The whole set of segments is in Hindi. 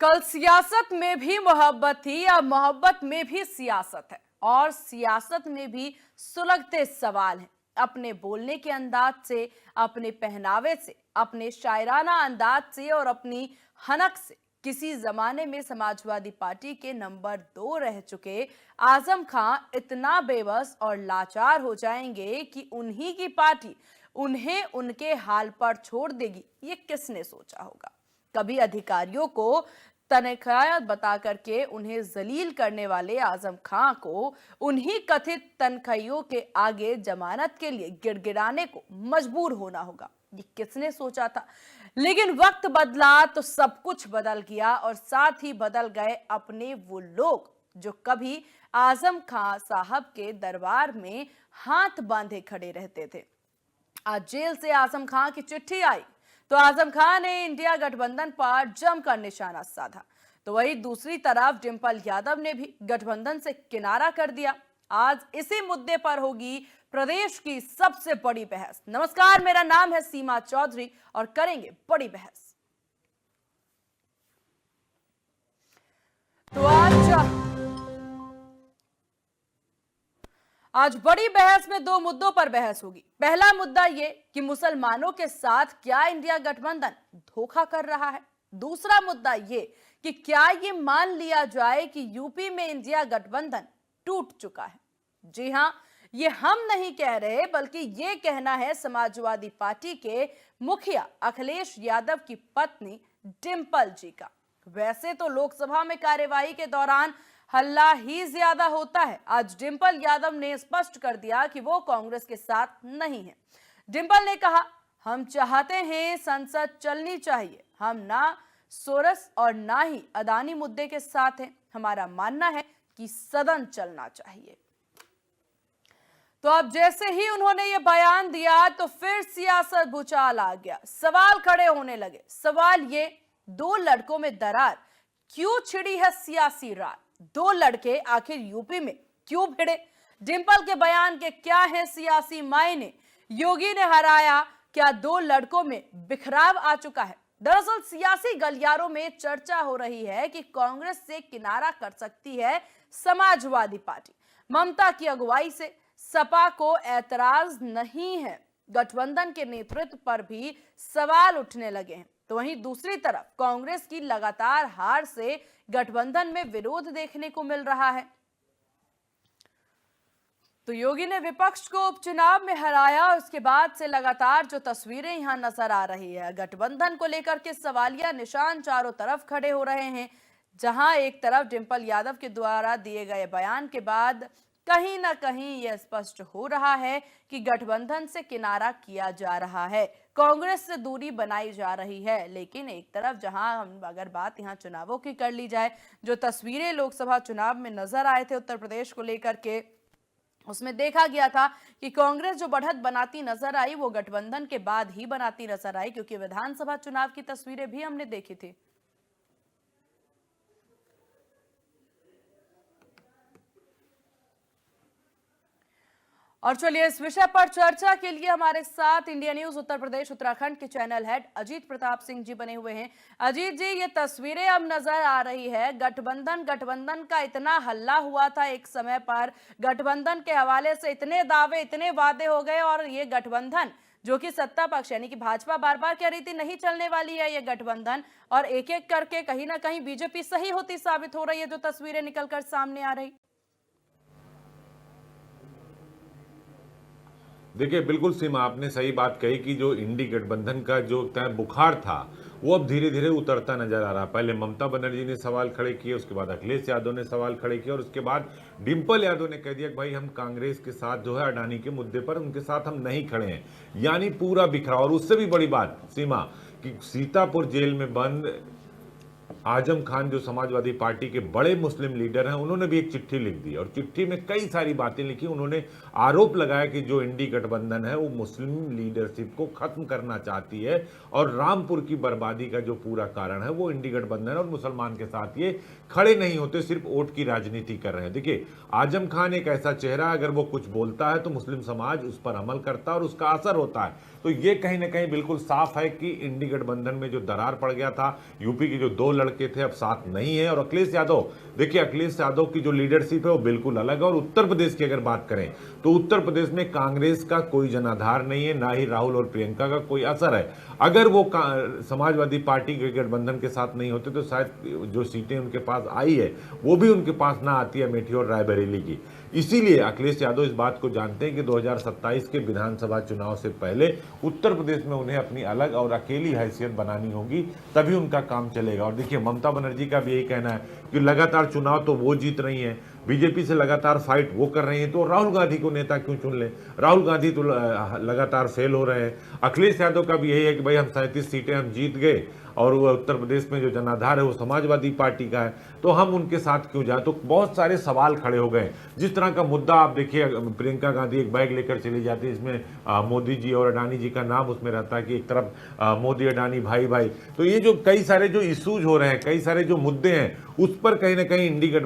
कल सियासत में भी मोहब्बत थी या मोहब्बत में भी सियासत है और सियासत में भी सुलगते सवाल हैं। अपने बोलने के अंदाज से, अपने पहनावे से, अपने शायराना अंदाज से और अपनी हनक से किसी जमाने में समाजवादी पार्टी के नंबर 2 रह चुके आजम खां इतना बेबस और लाचार हो जाएंगे कि उन्हीं की पार्टी उन्हें उनके हाल पर छोड़ देगी। ये किसने सोचा होगा। कभी अधिकारियों को तनख्वाह बता करके उन्हें जलील करने वाले आजम खां को उन्हीं कथित तनख्वाहियों के आगे जमानत के लिए गिड़गिड़ाने को मजबूर होना होगा। ये किसने सोचा था। लेकिन वक्त बदला तो सब कुछ बदल गया और साथ ही बदल गए अपने वो लोग जो कभी आजम खां साहब के दरबार में हाथ बांधे खड़े रहते थे। आज जेल से आजम खां की चिट्ठी आई तो आजम खान ने इंडिया गठबंधन पर जमकर निशाना साधा, तो वही दूसरी तरफ डिंपल यादव ने भी गठबंधन से किनारा कर दिया। आज इसी मुद्दे पर होगी प्रदेश की सबसे बड़ी बहस। नमस्कार, मेरा नाम है सीमा चौधरी और करेंगे बड़ी बहस। तो आज बड़ी बहस में दो मुद्दों पर बहस होगी। पहला मुद्दा ये कि मुसलमानों के साथ क्या इंडिया गठबंधन धोखा कर रहा है। दूसरा मुद्दा ये कि क्या ये मान लिया जाए कि यूपी में इंडिया गठबंधन टूट चुका है। जी हां, ये हम नहीं कह रहे बल्कि ये कहना है समाजवादी पार्टी के मुखिया अखिलेश यादव की पत्नी डिंपल जी का। वैसे तो लोकसभा में कार्यवाही के दौरान हल्ला ही ज्यादा होता है। आज डिंपल यादव ने स्पष्ट कर दिया कि वो कांग्रेस के साथ नहीं है। डिंपल ने कहा, हम चाहते हैं संसद चलनी चाहिए, हम ना सोरस और ना ही अदानी मुद्दे के साथ हैं। हमारा मानना है कि सदन चलना चाहिए। तो अब जैसे ही उन्होंने ये बयान दिया तो फिर सियासत भूचाल आ गया। सवाल खड़े होने लगे। सवाल ये, दो लड़कों में दरार क्यों छिड़ी है सियासी रात। दो लड़के आखिर यूपी में क्यों भिड़े। डिंपल के बयान के क्या है सियासी मायने। योगी ने हराया, क्या दो लड़कों में बिखराव आ चुका है। दरअसल सियासी गलियारों में चर्चा हो रही है कि कांग्रेस से किनारा कर सकती है समाजवादी पार्टी। ममता की अगुवाई से सपा को ऐतराज नहीं है। गठबंधन के नेतृत्व पर भी सवाल उठने लगे हैं। तो वहीं दूसरी तरफ कांग्रेस की लगातार हार से गठबंधन में विरोध देखने को मिल रहा है। तो योगी ने विपक्ष को उपचुनाव में हराया और उसके बाद से लगातार जो तस्वीरें यहां नजर आ रही है, गठबंधन को लेकर के सवालिया निशान चारों तरफ खड़े हो रहे हैं। जहां एक तरफ डिंपल यादव के द्वारा दिए गए बयान के बाद कहीं ना कहीं यह स्पष्ट हो रहा है कि गठबंधन से किनारा किया जा रहा है, कांग्रेस से दूरी बनाई जा रही है। लेकिन एक तरफ जहां हम अगर बात यहां चुनावों की कर ली जाए, जो तस्वीरें लोकसभा चुनाव में नजर आए थे उत्तर प्रदेश को लेकर के, उसमें देखा गया था कि कांग्रेस जो बढ़त बनाती नजर आई वो गठबंधन के बाद ही बनाती नजर आई, क्योंकि विधानसभा चुनाव की तस्वीरें भी हमने देखी थी। और चलिए इस विषय पर चर्चा के लिए हमारे साथ इंडिया न्यूज उत्तर प्रदेश उत्तराखंड के चैनल हेड अजीत प्रताप सिंह जी बने हुए हैं। अजीत जी, ये तस्वीरें अब नजर आ रही है। गठबंधन का इतना हल्ला हुआ था एक समय पर, गठबंधन के हवाले से इतने दावे इतने वादे हो गए और ये गठबंधन जो कि सत्ता पक्ष यानी कि भाजपा बार बार कह रही थी नहीं चलने वाली है ये गठबंधन, और एक एक करके कहीं ना कहीं बीजेपी सही होती साबित हो रही है। जो तस्वीरें निकलकर सामने आ रही, देखिए बिल्कुल सीमा, आपने सही बात कही कि जो इंडी गठबंधन का जो तय बुखार था वो अब धीरे धीरे उतरता नजर आ रहा। पहले ममता बनर्जी ने सवाल खड़े किए, उसके बाद अखिलेश यादव ने सवाल खड़े किए और उसके बाद डिंपल यादव ने कह दिया कि भाई हम कांग्रेस के साथ जो है अडानी के मुद्दे पर उनके साथ हम नहीं खड़े हैं। यानी पूरा बिखराव। और उससे भी बड़ी बात सीमा कि सीतापुर जेल में बंद आजम खान जो समाजवादी पार्टी के बड़े मुस्लिम लीडर हैं, उन्होंने भी एक चिट्ठी लिख दी और चिट्ठी में कई सारी बातें लिखी। उन्होंने आरोप लगाया कि जो इंडी गठबंधन है वो मुस्लिम लीडरशिप को खत्म करना चाहती है और रामपुर की बर्बादी का जो पूरा कारण है वो इंडी गठबंधन और मुसलमान के साथ ये खड़े नहीं होते, सिर्फ वोट की राजनीति कर रहे हैं। देखिए आजम खान एक ऐसा चेहरा, अगर वो कुछ बोलता है तो मुस्लिम समाज उस पर अमल करता है और उसका असर होता है। तो ये कहीं ना कहीं बिल्कुल साफ है कि इंडी गठबंधन में जो दरार पड़ गया था, यूपी के जो दो लड़के लड़के थे अब साथ नहीं है। और अखिलेश यादव, देखिए अखिलेश यादव की जो लीडरशिप है वो बिल्कुल अलग है। और उत्तर प्रदेश की अगर बात करें तो उत्तर प्रदेश में कांग्रेस का कोई जनाधार नहीं है, ना ही राहुल और प्रियंका का कोई असर है। अगर वो समाजवादी पार्टी के गठबंधन के साथ नहीं होते तो शायद जो सीटें उनके पास आई है वो भी उनके पास ना आती, अमेठी और रायबरेली की। इसीलिए अखिलेश यादव इस बात को जानते हैं कि 2027 के विधानसभा चुनाव से पहले उत्तर प्रदेश में उन्हें अपनी अलग और अकेली हैसियत बनानी होगी, तभी उनका काम चलेगा। और देखिए ममता बनर्जी का भी यही कहना है कि लगातार चुनाव तो वो जीत रही हैं, बीजेपी से लगातार फाइट वो कर रही हैं, तो राहुल गांधी को नेता क्यों चुन ले? राहुल गांधी तो लगातार फेल हो रहे हैं। अखिलेश यादव का भी यही है कि भाई हम 37 सीटें हम जीत गए और वो उत्तर प्रदेश में जो जनाधार है वो समाजवादी पार्टी का है, तो हम उनके साथ क्यों जाए? तो बहुत सारे सवाल खड़े हो गए। जिस तरह का मुद्दा आप देखिए, प्रियंका गांधी एक बैग लेकर चली जाती है, इसमें मोदी जी और अडानी जी का नाम उसमें रहता है कि एक तरफ मोदी अडानी भाई भाई। तो ये जो कई सारे जो इश्यूज हो रहे हैं, कई सारे जो मुद्दे हैं, उस पर कहीं ना कहीं इंडिया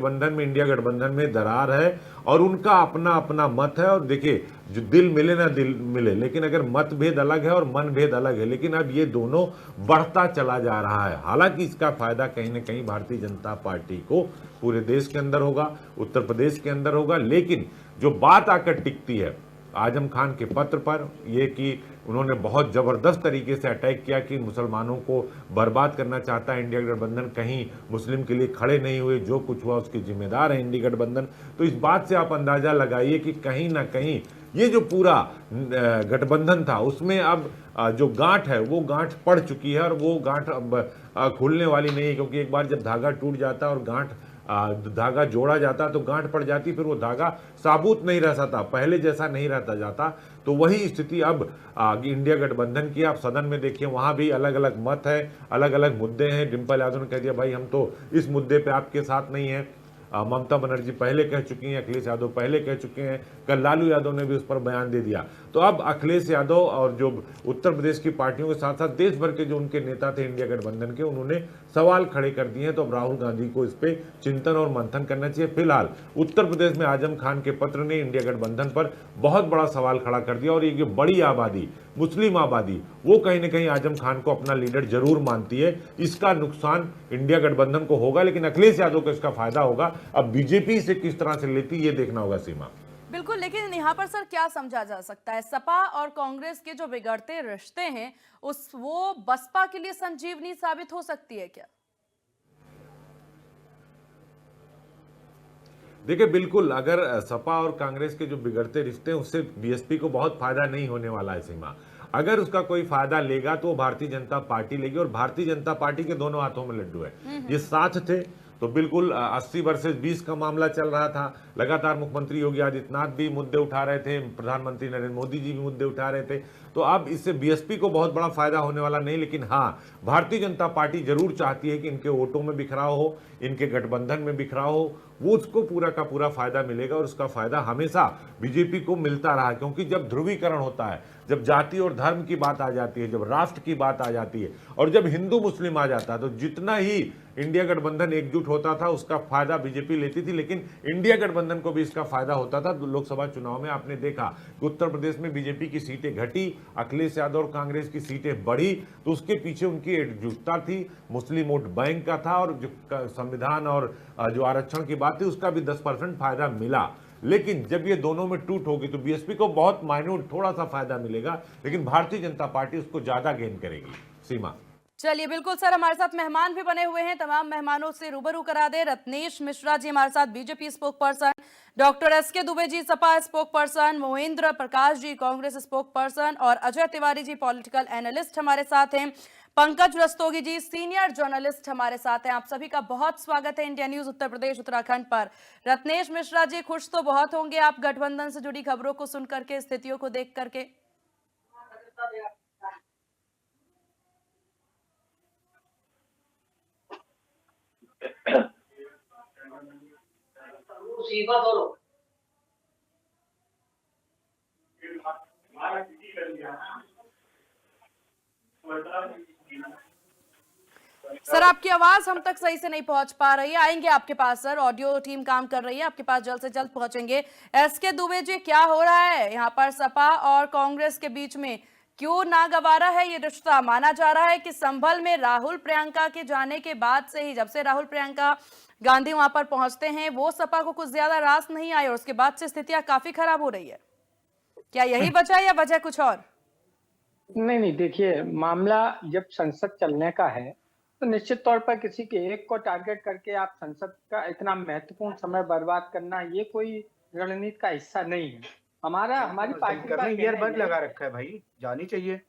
गठबंधन में दरार है और उनका अपना अपना मत है। और देखिए जो दिल मिले ना दिल मिले, लेकिन अगर मतभेद अलग है और मनभेद अलग है, लेकिन अब ये दोनों बढ़ता चला जा रहा है। हालांकि इसका फायदा कहीं ना कहीं भारतीय जनता पार्टी को पूरे देश के अंदर होगा, उत्तर प्रदेश के अंदर होगा। लेकिन जो बात आकर टिकती है आजम खान के पत्र पर, यह कि उन्होंने बहुत जबरदस्त तरीके से अटैक किया कि मुसलमानों को बर्बाद करना चाहता है इंडिया गठबंधन, कहीं मुस्लिम के लिए खड़े नहीं हुए, जो कुछ हुआ उसकी जिम्मेदार है इंडिया गठबंधन। तो इस बात से आप अंदाजा लगाइए कि कहीं ना कहीं ये जो पूरा गठबंधन था उसमें अब जो गांठ है वो गांठ पड़ चुकी है और वो गांठ अब खुलने वाली नहीं है, क्योंकि एक बार जब धागा टूट जाता और गांठ धागा जोड़ा जाता तो गांठ पड़ जाती, फिर वो धागा साबुत नहीं रह सकता, पहले जैसा नहीं रहता जाता। तो वही स्थिति अब इंडिया गठबंधन की। आप सदन में देखिए वहां भी अलग अलग मत है, अलग अलग मुद्दे हैं। डिंपल यादव ने कह दिया भाई हम तो इस मुद्दे पे आपके साथ नहीं है। ममता बनर्जी पहले कह चुकी हैं, अखिलेश यादव पहले कह चुके हैं, कल लालू यादव ने भी उस पर बयान दे दिया। तो अब अखिलेश यादव और जो उत्तर प्रदेश की पार्टियों के साथ साथ देश भर के जो उनके नेता थे इंडिया गठबंधन के, उन्होंने सवाल खड़े कर दिए हैं। तो अब राहुल गांधी को इस पर चिंतन और मंथन करना चाहिए। फिलहाल उत्तर प्रदेश में आजम खान के पत्र ने इंडिया गठबंधन पर बहुत बड़ा सवाल खड़ा कर दिया। और ये जो बड़ी आबादी, मुस्लिम आबादी, वो कहीं ना कहीं आजम खान को अपना लीडर जरूर मानती है। इसका नुकसान इंडिया गठबंधन को होगा, लेकिन अखिलेश यादव को इसका फायदा होगा। अब बीजेपी से किस तरह से लेती ये देखना होगा सीमा। बिल्कुल, लेकिन यहाँ पर सर क्या समझा जा सकता है, सपा और कांग्रेस के जो बिगड़ते रिश्ते हैं वो बसपा के लिए संजीवनी साबित हो सकती है क्या? देखिए बिल्कुल, अगर सपा और कांग्रेस के जो बिगड़ते रिश्ते हैं उससे बीएसपी को बहुत फायदा नहीं होने वाला है सीमा। अगर उसका कोई फायदा लेगा तो भारतीय जनता पार्टी लेगी, और भारतीय जनता पार्टी के दोनों हाथों में लड्डू है। ये साथ थे तो बिल्कुल 80 वर्सेस 20 का मामला चल रहा था। लगातार मुख्यमंत्री योगी आदित्यनाथ भी मुद्दे उठा रहे थे, प्रधानमंत्री नरेंद्र मोदी जी भी मुद्दे उठा रहे थे। तो अब इससे बीएसपी को बहुत बड़ा फायदा होने वाला नहीं, लेकिन हाँ भारतीय जनता पार्टी जरूर चाहती है कि इनके वोटों में बिखराव हो, इनके गठबंधन में बिखराव हो, वो उसको पूरा का पूरा फायदा मिलेगा। और उसका फायदा हमेशा बीजेपी को मिलता रहा, क्योंकि जब ध्रुवीकरण होता है, जब जाति और धर्म की बात आ जाती है, जब राष्ट्र की बात आ जाती है, और जब हिंदू मुस्लिम आ जाता है, तो जितना ही इंडिया गठबंधन एकजुट होता था उसका फायदा बीजेपी लेती थी। लेकिन इंडिया गठबंधन को भी इसका फायदा होता था। लोकसभा चुनाव में आपने देखा कि उत्तर प्रदेश में बीजेपी की सीटें घटी, अखिलेश यादव और कांग्रेस की सीटें बढ़ी, तो उसके पीछे उनकी एकजुटता थी, मुस्लिम वोट बैंक का था, और जो संविधान और जो आरक्षण की बात थी उसका भी 10% फायदा मिला। लेकिन जब ये दोनों में टूट होगी तो बीएसपी को बहुत माइन्यूट थोड़ा सा फायदा मिलेगा, लेकिन भारतीय जनता पार्टी उसको ज्यादा गेन करेगी सीमा। चलिए, बिल्कुल सर, हमारे साथ मेहमान भी बने हुए हैं, तमाम मेहमानों से रूबरू करा दे। रत्नेश मिश्रा जी हमारे साथ, BJP spoke person, doctor SK Dubey ji Sapa spoke person, Mohindra Prakash ji Congress spoke person, और अजय तिवारी जी पॉलिटिकल एनालिस्ट हमारे साथ हैं। पंकज रस्तोगी जी सीनियर जर्नलिस्ट हमारे साथ हैं। आप सभी का बहुत स्वागत है इंडिया न्यूज उत्तर प्रदेश उत्तराखंड पर। रत्नेश मिश्रा जी, खुश तो बहुत होंगे आप गठबंधन से जुड़ी खबरों को सुन करके, स्थितियों को देख करके। सर आपकी आवाज हम तक सही से नहीं पहुंच पा रही है, आएंगे आपके पास सर, ऑडियो टीम काम कर रही है, आपके पास जल्द से जल्द पहुंचेंगे। एसके दुबे जी, क्या हो रहा है यहाँ पर सपा और कांग्रेस के बीच में? क्यों नागवारा है ये रिश्ता? माना जा रहा है कि संभल में राहुल प्रियंका के जाने के बाद से ही, जब से राहुल प्रियंका गांधी वहां पर पहुंचते हैं, वो सपा को कुछ ज्यादा रास नहीं आई और उसके बाद से स्थितियां काफी खराब हो रही है। क्या यही वजह या वजह कुछ और? नहीं नहीं, देखिए, मामला जब संसद चलने का है तो निश्चित तौर पर किसी के एक को टारगेट करके आप संसद का इतना महत्वपूर्ण समय बर्बाद करना, ये कोई रणनीति का हिस्सा नहीं है। हमारी पार्टी का ईयरबड लगा रखा है भाई, जानी चाहिए।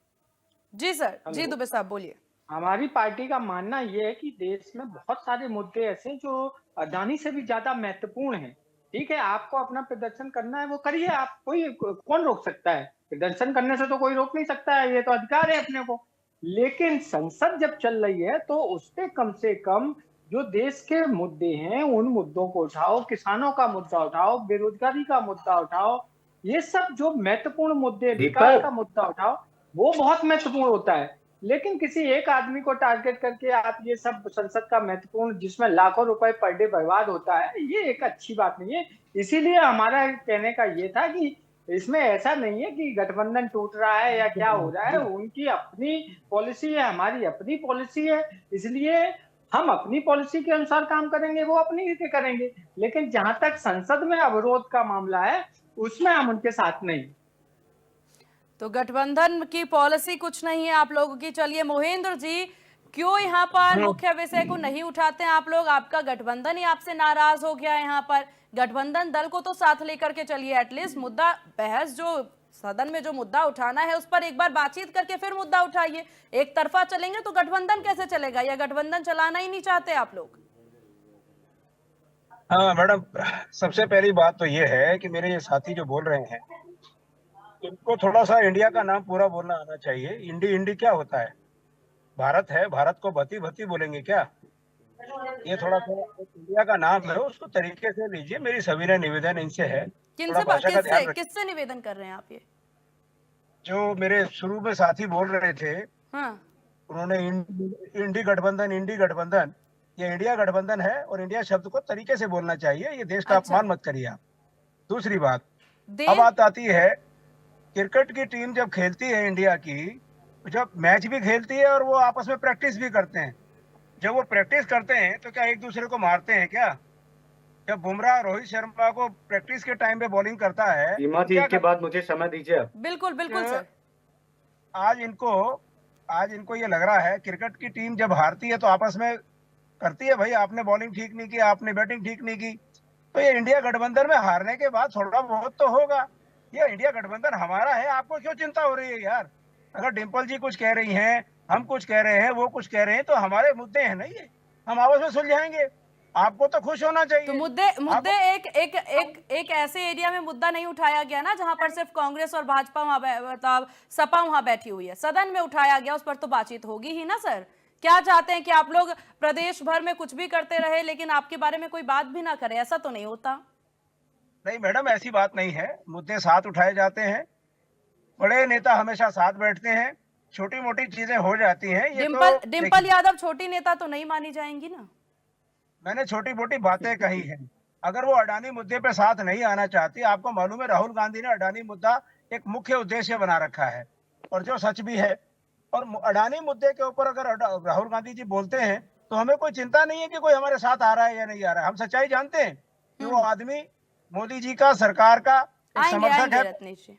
जी सर, जी दुबे साहब बोलिए। हमारी पार्टी का मानना ये है कि देश में बहुत सारे मुद्दे ऐसे हैं जो अदानी से भी ज्यादा महत्वपूर्ण हैं। ठीक है, आपको अपना प्रदर्शन करना है वो करिए, आप कौन रोक सकता है? प्रदर्शन करने से तो कोई रोक नहीं सकता है, ये तो अधिकार है अपने को। लेकिन संसद जब चल रही है तो उसपे कम से कम जो देश के मुद्दे हैं उन मुद्दों को उठाओ, किसानों का मुद्दा उठाओ, बेरोजगारी का मुद्दा उठाओ, ये सब जो महत्वपूर्ण मुद्दे, विकास का मुद्दा उठाओ, वो बहुत महत्वपूर्ण होता है। लेकिन किसी एक आदमी को टारगेट करके आप ये सब संसद का महत्वपूर्ण, जिसमें लाखों रुपए पर डे बर्बाद होता है, ये एक अच्छी बात नहीं है। इसीलिए हमारा कहने का ये था कि इसमें ऐसा नहीं है कि गठबंधन टूट रहा है या क्या हो रहा है, उनकी अपनी पॉलिसी है, हमारी अपनी पॉलिसी है, इसलिए हम अपनी पॉलिसी के अनुसार काम करेंगे, वो अपनी रीति करेंगे। लेकिन जहां तक संसद में अवरोध का मामला है उसमें हम उनके साथ नहीं। तो गठबंधन की पॉलिसी कुछ नहीं है आप लोगों की। चलिए महेंद्र जी, क्यों यहाँ पर मुख्य विषय को नहीं उठाते हैं आप लोग? आपका गठबंधन ही आपसे नाराज हो गया है। यहाँ पर गठबंधन दल को तो साथ लेकर के चलिए, एटलीस्ट मुद्दा बहस जो सदन में जो मुद्दा उठाना है उस पर एक बार बातचीत करके फिर मुद्दा उठाइए। एक तरफा चलेंगे तो गठबंधन कैसे चलेगा? या गठबंधन चलाना ही नहीं चाहते आप लोग? हाँ मैडम, सबसे पहली बात तो ये है कि मेरे ये साथी जो बोल रहे हैं इनको थोड़ा सा इंडिया का नाम पूरा बोलना आना चाहिए। इंडी क्या होता है? भारत है, भारत को भती भती बोलेंगे क्या? ये थोड़ा सा इंडिया का नाम है, उसको तरीके से लीजिए। मेरी सविनय निवेदन इनसे है। किससे निवेदन कर रहे हैं आप? ये जो मेरे शुरू में साथी बोल रहे थे, हाँ। उन्होंने इंडी गठबंधन, ये इंडिया गठबंधन है और इंडिया शब्द को तरीके से बोलना चाहिए। ये देश का अपमान मत करिए आप। दूसरी बात, अब बात आती है क्रिकेट की टीम जब खेलती है इंडिया की, जब मैच भी खेलती है और वो आपस में प्रैक्टिस भी करते हैं। जब वो प्रैक्टिस करते हैं तो क्या एक दूसरे को मारते हैं क्या? जब बुमराह रोहित शर्मा को प्रैक्टिस के टाइम पे बॉलिंग करता है, के बाद मुझे समय दीजिए। बिल्कुल बिल्कुल सर। आज इनको ये लग रहा है क्रिकेट की टीम जब हारती है तो आपस में करती है, भाई आपने बॉलिंग ठीक नहीं की, आपने बैटिंग ठीक नहीं की। तो ये इंडिया गठबंधन में हारने के बाद थोड़ा बहुत तो होगा। ये इंडिया गठबंधन हमारा है, आपको क्यों चिंता हो रही है यार? अगर डिम्पल जी कुछ कह रही हैं, हम कुछ कह रहे हैं, वो कुछ कह रहे हैं, तो हमारे मुद्दे हैं ना, ये हम आपस में सुलझाएंगे। आपको तो खुश होना चाहिए। तो मुद्दे एक ऐसे एरिया में मुद्दा नहीं उठाया गया ना जहां पर सिर्फ कांग्रेस और भाजपा मतलब सपा वहां बैठी हुई है, सदन में उठाया गया, उस पर तो बातचीत होगी ही ना सर। क्या चाहते हैं कि आप लोग प्रदेश भर में कुछ भी करते रहे लेकिन आपके बारे में कोई बात भी ना करे? ऐसा तो नहीं होता। नहीं मैडम, ऐसी बात नहीं है। मुद्दे साथ उठाए जाते हैं, बड़े नेता हमेशा साथ बैठते हैं, छोटी मोटी चीजें हो जाती हैं। डिम्पल यादव छोटी नेता तो नहीं मानी जाएंगी ना? मैंने छोटी मोटी बातें कही हैं। अगर वो अडानी मुद्दे पे साथ नहीं आना चाहती, आपको मालूम है राहुल गांधी ने अडानी मुद्दा एक मुख्य उद्देश्य बना रखा है, और जो सच भी है। और अडानी मुद्दे के ऊपर अगर राहुल गांधी जी बोलते हैं तो हमें कोई चिंता नहीं है कि कोई हमारे साथ आ रहा है या नहीं आ रहा है। हम सच्चाई जानते हैं कि वो आदमी मोदी जी का, सरकार का समर्थक है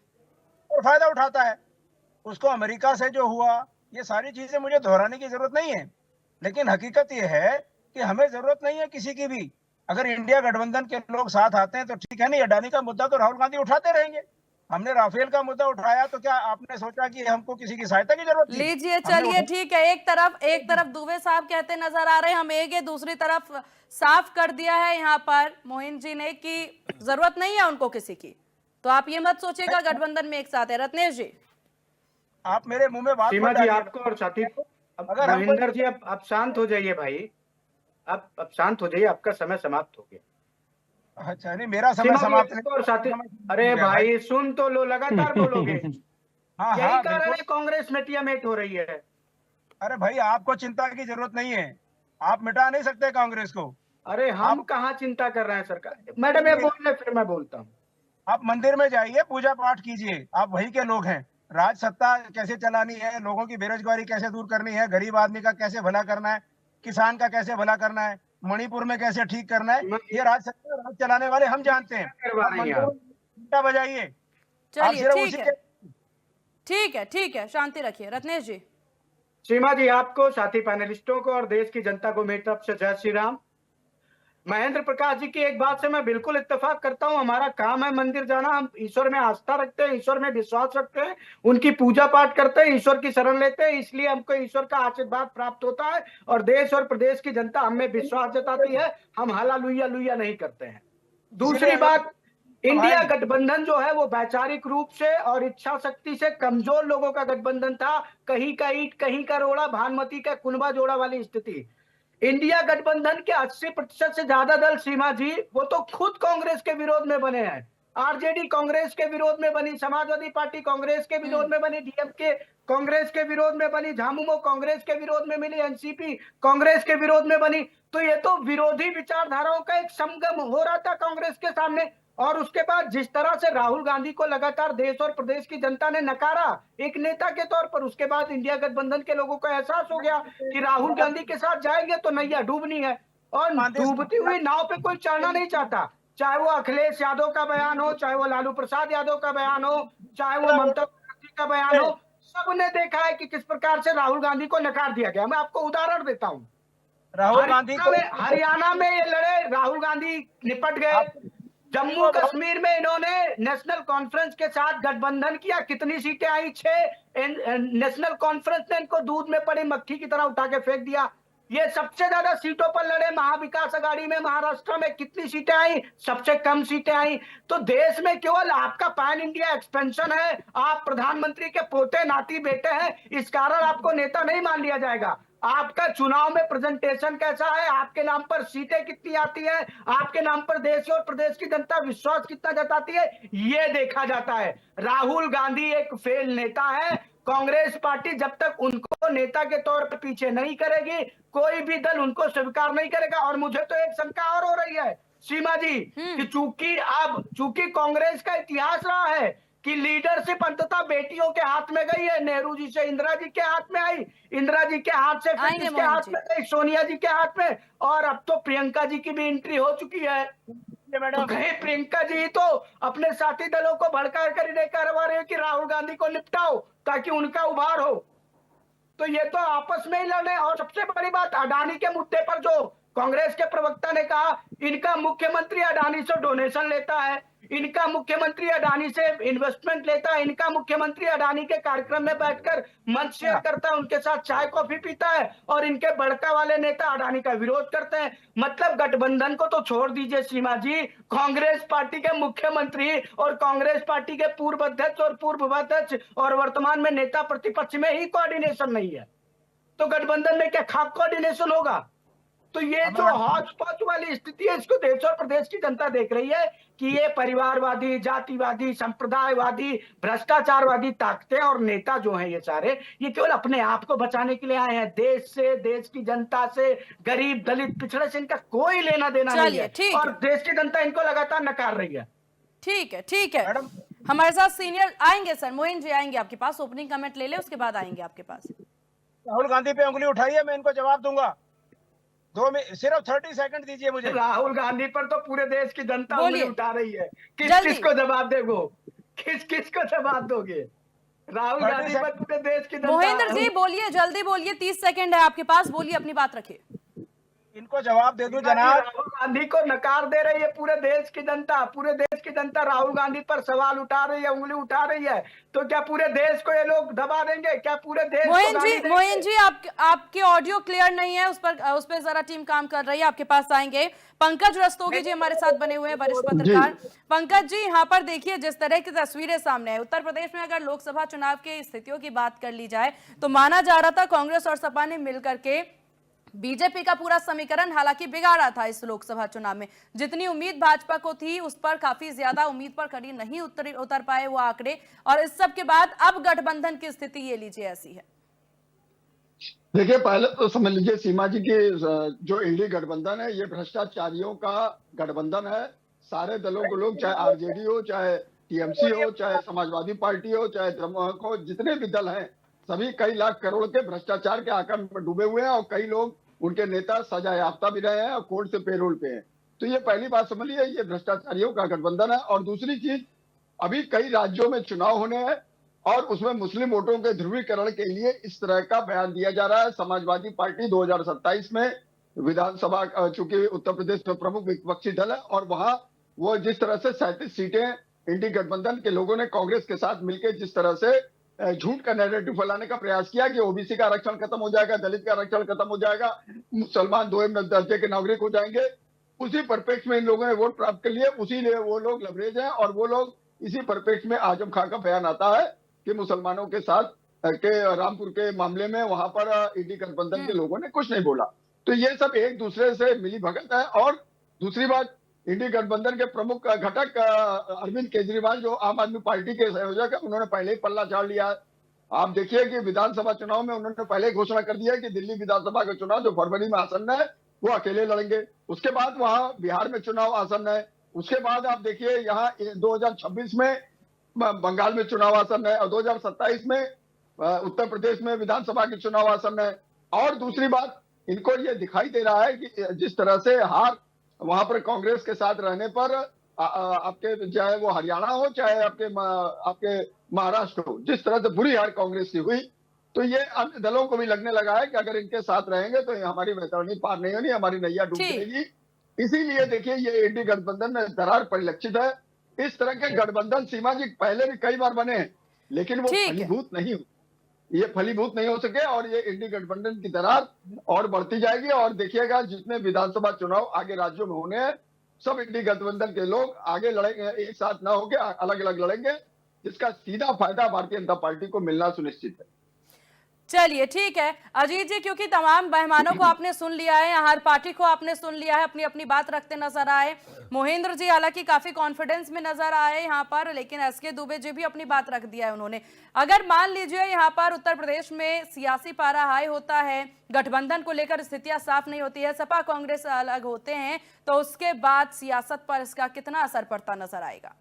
और फायदा उठाता है। उसको अमेरिका से जो हुआ, ये सारी चीजें मुझे दोहराने की जरूरत नहीं है। लेकिन हकीकत ये है कि हमें जरूरत नहीं है किसी की भी। अगर इंडिया गठबंधन के लोग साथ आते हैं तो ठीक है, नहीं अडानी का मुद्दा तो राहुल गांधी उठाते रहेंगे। हमने राफेल का मुद्दा उठाया तो क्या आपने सोचा कि हमको किसी की सहायता की जरूरत थी? लीजिए, चलिए ठीक है। एक तरफ दुबे साहब कहते नजर आ रहे हैं हम एक, दूसरी तरफ साफ कर दिया है यहाँ पर मोहिन जी ने कि जरूरत नहीं है उनको किसी की। तो आप ये मत सोचिएगा गठबंधन में एक साथ है। रत्नेश जी, आप मेरे मुंह में बात सीमा जी, आपको और साथी को, अगर महेंद्र जी आप शांत हो जाइए भाई, आप शांत हो जाइए, आपका समय समाप्त हो गया। अच्छा, नहीं मेरा समय समाप्त नहीं। और साथी, अरे भाई सुन तो लो, लगातार बोलोगे। हाँ, यही कारण है कांग्रेस मेटियामेट हो रही है। अरे भाई, आपको चिंता की जरूरत नहीं है, आप मिटा नहीं सकते कांग्रेस को। अरे हम कहाँ चिंता कर रहे हैं सरकार? मैडम ये बोल रहे, फिर मैं बोलता हूँ। आप मंदिर में जाइए, पूजा पाठ कीजिए, आप वही के लोग हैं। राज सत्ता कैसे चलानी है, लोगों की बेरोजगारी कैसे दूर करनी है, गरीब आदमी का कैसे भला करना है, किसान का कैसे भला करना है, मणिपुर में कैसे ठीक करना है, ये राज सत्ता राज चलाने वाले हम जानते हैं। करवा रही हैं आप। घंटा बजाइए, आप चलिए सिर्फ ठीक उसी है, ठीक है, शांति रखिए। रत्नेश जी। सीमा जी, आपको, साथी पैनलिस्टों को और देश की जनता को मेरी तरफ से जय श्री राम। महेंद्र प्रकाश जी की एक बात से मैं बिल्कुल इत्तेफाक करता हूं, हमारा काम है मंदिर जाना, हम ईश्वर में आस्था रखते हैं, ईश्वर में विश्वास रखते हैं, उनकी पूजा पाठ करते हैं, ईश्वर की शरण लेते हैं, इसलिए हमको ईश्वर का आशीर्वाद प्राप्त होता है और देश और प्रदेश की जनता हमें विश्वास जताती है, हम हालेलुया लुया नहीं करते हैं। दूसरी बात, इंडिया गठबंधन जो है वो वैचारिक रूप से और इच्छा शक्ति से कमजोर लोगों का गठबंधन था, कहीं का ईंट कहीं का रोड़ा, भानुमति का कुनबा जोड़ा वाली स्थिति। इंडिया गठबंधन के 80% से ज्यादा दल, सीमा जी, वो तो खुद कांग्रेस के विरोध में बने हैं। आरजेडी कांग्रेस के विरोध में बनी, समाजवादी पार्टी कांग्रेस के विरोध में बनी, डीएमके कांग्रेस के विरोध में बनी, झामुमो कांग्रेस के विरोध में मिली, एनसीपी कांग्रेस के विरोध में बनी। तो ये तो विरोधी विचारधाराओं का एक संगम हो रहा था कांग्रेस के सामने। और उसके बाद जिस तरह से राहुल गांधी को लगातार देश और प्रदेश की जनता ने नकारा एक नेता के तौर पर, उसके बाद इंडिया गठबंधन के लोगों को एहसास हो गया कि राहुल गांधी के साथ जाएंगे तो नैया डूबनी है और डूबती हुई नाव पे कोई चढ़ना नहीं चाहता। चाहे वो अखिलेश यादव का बयान हो, चाहे वो लालू प्रसाद यादव का बयान हो, चाहे वो ममता बनर्जी का बयान हो, सबने देखा है कि किस प्रकार से राहुल गांधी को नकार दिया गया। मैं आपको उदाहरण देता हूँ, राहुल गांधी को हरियाणा में ये लड़े, राहुल गांधी निपट गए। जम्मू कश्मीर में इन्होंने नेशनल कॉन्फ्रेंस के साथ गठबंधन किया, कितनी सीटें आई? 6। नेशनल कॉन्फ्रेंस ने इनको दूध में पड़ी मक्खी की तरह उठा के फेंक दिया। ये सबसे ज्यादा सीटों पर लड़े। महाविकास अघाड़ी में महाराष्ट्र में कितनी सीटें आई? सबसे कम सीटें आई। तो देश में केवल आपका पैन इंडिया एक्सपेंशन है, आप प्रधानमंत्री के पोते नाती बेटे हैं, इस कारण आपको नेता नहीं मान लिया जाएगा। आपका चुनाव में प्रेजेंटेशन कैसा है, आपके नाम पर सीटें कितनी आती है, आपके नाम पर देश और प्रदेश की जनता विश्वास कितना जताती है, ये देखा जाता है। राहुल गांधी एक फेल नेता है। कांग्रेस पार्टी जब तक उनको नेता के तौर पर पीछे नहीं करेगी, कोई भी दल उनको स्वीकार नहीं करेगा। और मुझे तो एक शंका और हो रही है सीमा जी, कि चूंकि कांग्रेस का इतिहास रहा है कि लीडरशिप अंततः बेटियों के हाथ में गई है, नेहरू जी से इंदिरा जी के हाथ में आई, इंदिरा जी के हाथ से फिर किसके हाथ में गई? सोनिया जी के हाथ में। और अब तो प्रियंका जी की भी एंट्री हो चुकी है। तो कहीं प्रियंका जी तो अपने साथी दलों को भड़का कर करवा रहे हैं कि राहुल गांधी को निपटाओ ताकि उनका उभार हो। तो ये तो आपस में ही लड़े। और सबसे बड़ी बात, अडानी के मुद्दे पर जो कांग्रेस के प्रवक्ता ने कहा, इनका मुख्यमंत्री अडानी से डोनेशन लेता है, इनका मुख्यमंत्री अडानी से इन्वेस्टमेंट लेता है, इनका मुख्यमंत्री अडानी के कार्यक्रम में बैठकर मंच शेयर करता है, उनके साथ चाय कॉफी पीता है, और इनके बड़का वाले नेता अडानी का विरोध करते हैं। मतलब गठबंधन को तो छोड़ दीजिए सीमा जी, कांग्रेस पार्टी के मुख्यमंत्री और कांग्रेस पार्टी के पूर्व अध्यक्ष और पूर्व अध्यक्ष और वर्तमान में नेता प्रतिपक्ष में ही कोऑर्डिनेशन नहीं है, तो गठबंधन में क्या खाक कोऑर्डिनेशन होगा? तो ये जो हौच पौच वाली स्थिति है, इसको देश और प्रदेश की जनता देख रही है कि ये परिवारवादी, जातिवादी, संप्रदायवादी, भ्रष्टाचारवादी ताकतें और नेता जो हैं ये सारे, ये केवल अपने आप को बचाने के लिए आए हैं। देश से, देश की जनता से, गरीब दलित पिछड़े से इनका कोई लेना देना नहीं है, और देश की जनता इनको लगातार नकार रही है। ठीक है। हमारे साथ सीनियर आएंगे सर, मोइन जी आएंगे आपके पास, ओपनिंग कमेंट ले ले, उसके बाद आएंगे आपके पास। राहुल गांधी पे उंगली उठाइए, मैं इनको जवाब दूंगा। सिर्फ 30 सेकंड दीजिए मुझे। राहुल गांधी पर तो पूरे देश की जनता उंगली उठा रही है, किसको जवाब देगो? किसको जवाब दोगे? राहुल गांधी पर पूरे देश की जनता। मोहिंद्र जी बोलिए, जल्दी बोलिए, 30 सेकंड है आपके पास, बोलिए, अपनी बात रखिए। इनको जवाब दे दूं जनाब। राहुल गांधी को नकार दे रही है पूरे देश की जनता, पूरे देश की जनता राहुल गांधी पर सवाल उठा रही है, उंगली उठा रही है। तो क्या पूरे देश को ये लोग दबा देंगे? क्या पूरे देश मोइन जी आपके ऑडियो क्लियर नहीं है, उस पर जरा टीम काम कर रही है, आपके पास आएंगे। पंकज रस्तोगी जी हमारे साथ बने हुए हैं, वरिष्ठ पत्रकार। पंकज जी, यहाँ पर देखिए जिस तरह की तस्वीरें सामने है, उत्तर प्रदेश में अगर लोकसभा चुनाव की स्थितियों की बात कर ली जाए तो माना जा रहा था कांग्रेस और सपा ने मिलकर के बीजेपी का पूरा समीकरण हालांकि बिगाड़ा था। इस लोकसभा चुनाव में जितनी उम्मीद भाजपा को थी उस पर काफी ज्यादा उम्मीद पर खरी नहीं उतर पाए वो आंकड़े, और इस सब के बाद अब गठबंधन की स्थिति ये लीजिए ऐसी है। देखिए, पहले तो समझ लीजिए सीमा जी की जो इंडी गठबंधन है ये भ्रष्टाचारियों का गठबंधन है। सारे दलों को लोग, चाहे आरजेडी हो, चाहे टीएमसी हो, चाहे समाजवादी पार्टी हो, चाहे द्रमुक हो, जितने भी दल हैं सभी कई लाख करोड़ के भ्रष्टाचार के आंकड़े में डूबे हुए हैं और कई लोग उनके नेता सजा याफ्ता भी रहे हैं और कोर्ट से पेरोल पे हैं। तो ये पहली बात समझ लीजिए, ये भ्रष्टाचारियों का गठबंधन है। और दूसरी चीज, अभी कई राज्यों में चुनाव होने हैं और उसमें मुस्लिम वोटों के ध्रुवीकरण के लिए इस तरह का बयान दिया जा रहा है। समाजवादी पार्टी 2027 में विधानसभा, चूंकि उत्तर प्रदेश में प्रमुख विपक्षी दल है और वहां वो जिस तरह से 37 सीटें इंडी गठबंधन के लोगों ने कांग्रेस के साथ मिलकर जिस तरह से झूठ का नैरेटिव फैलाने का प्रयास किया कि ओबीसी का आरक्षण खत्म हो जाएगा, दलित का आरक्षण खत्म हो जाएगा, मुसलमान 2 दर्जे के नागरिक हो जाएंगे, उसी परिप्रेक्ष्य में इन लोगों ने वोट प्राप्त कर लिए, उसी लिए वो लोग लवरेज हैं। और वो लोग इसी परिप्रेक्ष्य में आजम खान का बयान आता है कि मुसलमानों के साथ के रामपुर के मामले में वहां पर इंडी गठबंधन के लोगों ने कुछ नहीं बोला। तो ये सब एक दूसरे से मिली भगत है। और दूसरी बात, इंडी गठबंधन के प्रमुख घटक अरविंद केजरीवाल, जो आम आदमी पार्टी के संयोजक है, उन्होंने पहले ही पल्ला झाड़ लिया है। आप देखिए कि विधानसभा चुनाव में उन्होंने पहले घोषणा कर दिया कि दिल्ली विधानसभा का चुनाव जो फरवरी में आसन्न है वो अकेले लड़ेंगे। उसके बाद वहां बिहार में चुनाव आसन्न है। उसके बाद आप देखिए यहाँ 2026 में बंगाल में चुनाव आसन्न है और 2027 में उत्तर प्रदेश में विधानसभा के चुनाव आसन्न है। और दूसरी बात, इनको ये दिखाई दे रहा है कि जिस तरह से हार वहां पर कांग्रेस के साथ रहने पर आपके चाहे वो हरियाणा हो चाहे आपके महाराष्ट्र हो, जिस तरह से बुरी हार कांग्रेस की हुई, तो ये अन्य दलों को भी लगने लगा है कि अगर इनके साथ रहेंगे तो हमारी वैतरणी पार नहीं होनी, हमारी नैया डूब जाएगी। इसीलिए देखिए ये इंडी गठबंधन में दरार परिलक्षित है। इस तरह के गठबंधन सीमा जी पहले भी कई बार बने हैं, लेकिन वो फलीभूत नहीं हुए, ये फलीभूत नहीं हो सके और ये इंडी गठबंधन की दरार और बढ़ती जाएगी। और देखिएगा जितने विधानसभा चुनाव आगे राज्यों में होने हैं, सब इंडी गठबंधन के लोग आगे लड़ेंगे, एक साथ ना होकर अलग अलग लड़ेंगे, जिसका सीधा फायदा भारतीय जनता पार्टी को मिलना सुनिश्चित है। चलिए ठीक है अजीत जी, क्योंकि तमाम मेहमानों को आपने सुन लिया है, हर पार्टी को आपने सुन लिया है, अपनी अपनी बात रखते नजर आए। मोहिंद्र जी हालांकि काफी कॉन्फिडेंस में नजर आए यहाँ पर, लेकिन एसके दुबे जी भी अपनी बात रख दिया है उन्होंने। अगर मान लीजिए यहाँ पर उत्तर प्रदेश में सियासी पारा हाई होता है, गठबंधन को लेकर स्थितियां साफ नहीं होती है, सपा कांग्रेस अलग होते हैं, तो उसके बाद सियासत पर इसका कितना असर पड़ता नजर आएगा?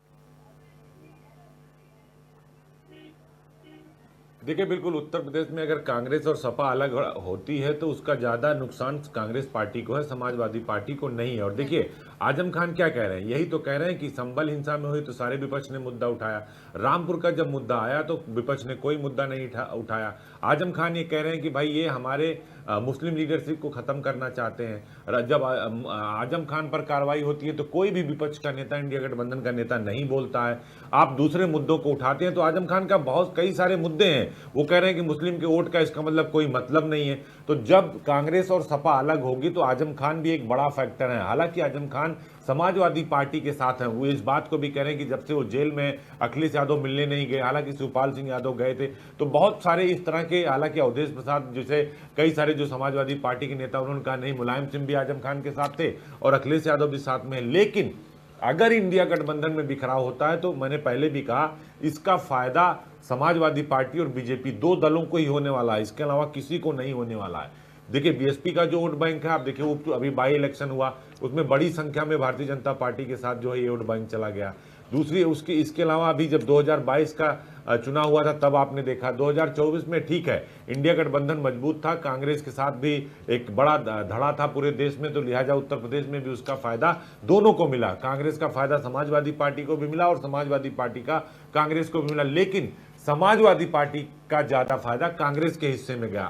देखिए बिल्कुल, उत्तर प्रदेश में अगर कांग्रेस और सपा अलग होती है तो उसका ज्यादा नुकसान कांग्रेस पार्टी को है, समाजवादी पार्टी को नहीं है। और देखिए आजम खान क्या कह रहे हैं, यही तो कह रहे हैं कि संभल हिंसा में हुई तो सारे विपक्ष ने मुद्दा उठाया, रामपुर का जब मुद्दा आया तो विपक्ष ने कोई मुद्दा नहीं उठाया। आजम खान ये कह रहे हैं कि भाई ये हमारे मुस्लिम लीडरशिप को खत्म करना चाहते हैं। जब आजम खान पर कार्रवाई होती है तो कोई भी विपक्ष का नेता, इंडिया गठबंधन का नेता नहीं बोलता है। आप दूसरे मुद्दों को उठाते हैं तो आजम खान का बहुत कई सारे मुद्दे हैं, वो कह रहे हैं कि मुस्लिम के वोट का इसका मतलब कोई मतलब नहीं है। तो जब कांग्रेस और सपा अलग होगी तो आजम खान भी एक बड़ा फैक्टर है। हालांकि आजम खान समाजवादी पार्टी के साथ हैं, वो इस बात को भी कह रहे हैं कि जब से वो जेल में अखिलेश यादव मिलने नहीं गए, हालांकि शिवपाल सिंह यादव गए थे, तो बहुत सारे इस तरह के, हालांकि अवधेश प्रसाद जैसे कई सारे जो समाजवादी पार्टी के नेता, उन्होंने कहा नहीं, मुलायम सिंह भी आजम खान के साथ थे और अखिलेश यादव भी साथ में है। लेकिन अगर इंडिया गठबंधन में बिखराव होता है तो मैंने पहले भी कहा इसका फायदा समाजवादी पार्टी और बीजेपी, दो दलों को ही होने वाला है, इसके अलावा किसी को नहीं होने वाला है। देखिए बीएसपी का जो वोट बैंक है, आप देखिए अभी बाई इलेक्शन हुआ, उसमें बड़ी संख्या में भारतीय जनता पार्टी के साथ जो है ये वोट बैंक चला गया। दूसरी उसकी, इसके अलावा अभी जब 2022 का चुनाव हुआ था तब आपने देखा 2024 में ठीक है इंडिया गठबंधन मजबूत था, कांग्रेस के साथ भी एक बड़ा धड़ा था पूरे देश में, तो लिहाजा उत्तर प्रदेश में भी उसका फायदा दोनों को मिला। कांग्रेस का फायदा समाजवादी पार्टी को भी मिला और समाजवादी पार्टी का कांग्रेस को भी मिला, लेकिन समाजवादी पार्टी का ज्यादा फायदा कांग्रेस के हिस्से में गया।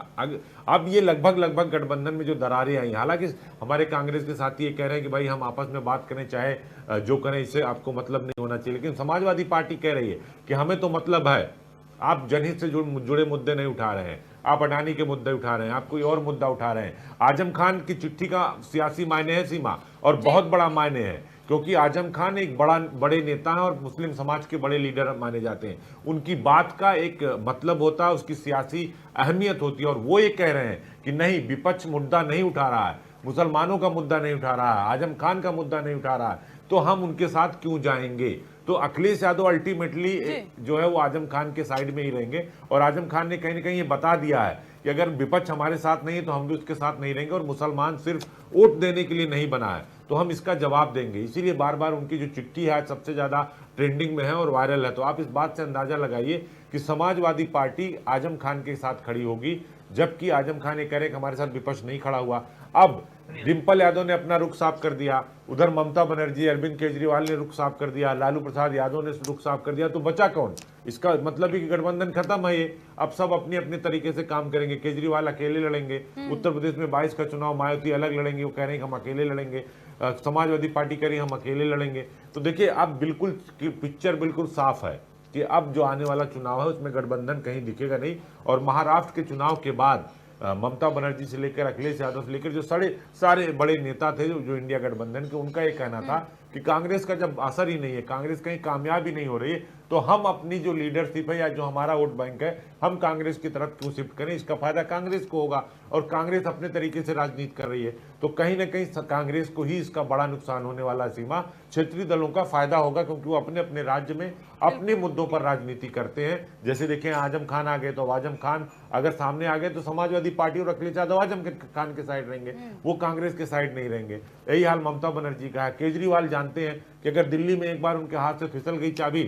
अब ये लगभग गठबंधन में जो दरारें आई, हालांकि हमारे कांग्रेस के साथी ये कह रहे हैं कि भाई हम आपस में बात करें, चाहे जो करें, इससे आपको मतलब नहीं होना चाहिए, लेकिन समाजवादी पार्टी कह रही है कि हमें तो मतलब है। आप जनहित से जुड़े मुद्दे नहीं उठा रहे हैं, आप अडानी के मुद्दे उठा रहे हैं, आप कोई और मुद्दा उठा रहे हैं। आजम खान की चिट्ठी का सियासी मायने है सीमा, और बहुत बड़ा मायने है, क्योंकि आजम खान एक बड़े नेता हैं और मुस्लिम समाज के बड़े लीडर माने जाते हैं। उनकी बात का एक मतलब होता है, उसकी सियासी अहमियत होती है, और वो ये कह रहे हैं कि नहीं, विपक्ष मुद्दा नहीं उठा रहा है, मुसलमानों का मुद्दा नहीं उठा रहा है, आजम खान का मुद्दा नहीं उठा रहा है, तो हम उनके साथ क्यों जाएंगे। तो अखिलेश यादव अल्टीमेटली जो है वो आजम खान के साइड में ही रहेंगे, और आजम खान ने कहीं ना कहीं ये बता दिया है कि अगर विपक्ष हमारे साथ नहीं है तो हम भी उसके साथ नहीं रहेंगे, और मुसलमान सिर्फ वोट देने के लिए नहीं बना है, तो हम इसका जवाब देंगे। इसीलिए बार बार उनकी जो चिट्ठी है आज सबसे ज्यादा ट्रेंडिंग में है और वायरल है। तो आप इस बात से अंदाजा लगाइए कि समाजवादी पार्टी आजम खान के साथ खड़ी होगी, जबकि आजम खान ये कह रहे कि हमारे साथ विपक्ष नहीं खड़ा हुआ। अब डिंपल यादव ने अपना रुख साफ कर दिया, उधर ममता बनर्जी, अरविंद केजरीवाल ने रुख साफ कर दिया, लालू प्रसाद यादव ने रुख साफ कर दिया, तो बचा कौन। इसका मतलब ही कि गठबंधन खत्म है ये, अब सब अपनी अपनी तरीके से काम करेंगे। केजरीवाल अकेले लड़ेंगे, उत्तर प्रदेश में 22 का चुनाव मायावती अलग लड़ेंगे, वो कह रहे हैं कि हम अकेले लड़ेंगे, समाजवादी पार्टी कह रही है हम अकेले लड़ेंगे। तो देखिए अब बिल्कुल पिक्चर बिल्कुल साफ है कि अब जो आने वाला चुनाव है उसमें गठबंधन कहीं दिखेगा नहीं। और महाराष्ट्र के चुनाव के बाद ममता बनर्जी से लेकर अखिलेश यादव से लेकर जो सारे बड़े नेता थे जो इंडिया गठबंधन के, उनका ये कहना था कि कांग्रेस का जब असर ही नहीं है, कांग्रेस कहीं कामयाब ही नहीं हो रही है, तो हम अपनी जो लीडरशिप है या जो हमारा वोट बैंक है हम कांग्रेस की तरफ क्यों शिफ्ट करें, इसका फायदा कांग्रेस को होगा। और कांग्रेस अपने तरीके से राजनीति कर रही है, तो कहीं ना कहीं कांग्रेस को ही इसका बड़ा नुकसान होने वाला। सीमा क्षेत्रीय दलों का फायदा होगा, क्योंकि वो अपने अपने राज्य में अपने मुद्दों पर राजनीति करते हैं। जैसे देखें आजम खान आ गए, तो आजम खान अगर सामने आ गए तो समाजवादी पार्टी और अखिलेश यादव आजम खान के साइड रहेंगे, वो कांग्रेस के साइड नहीं रहेंगे। यही हाल ममता बनर्जी का है। केजरीवाल जानते हैं कि अगर दिल्ली में एक बार उनके हाथ से फिसल गई चाबी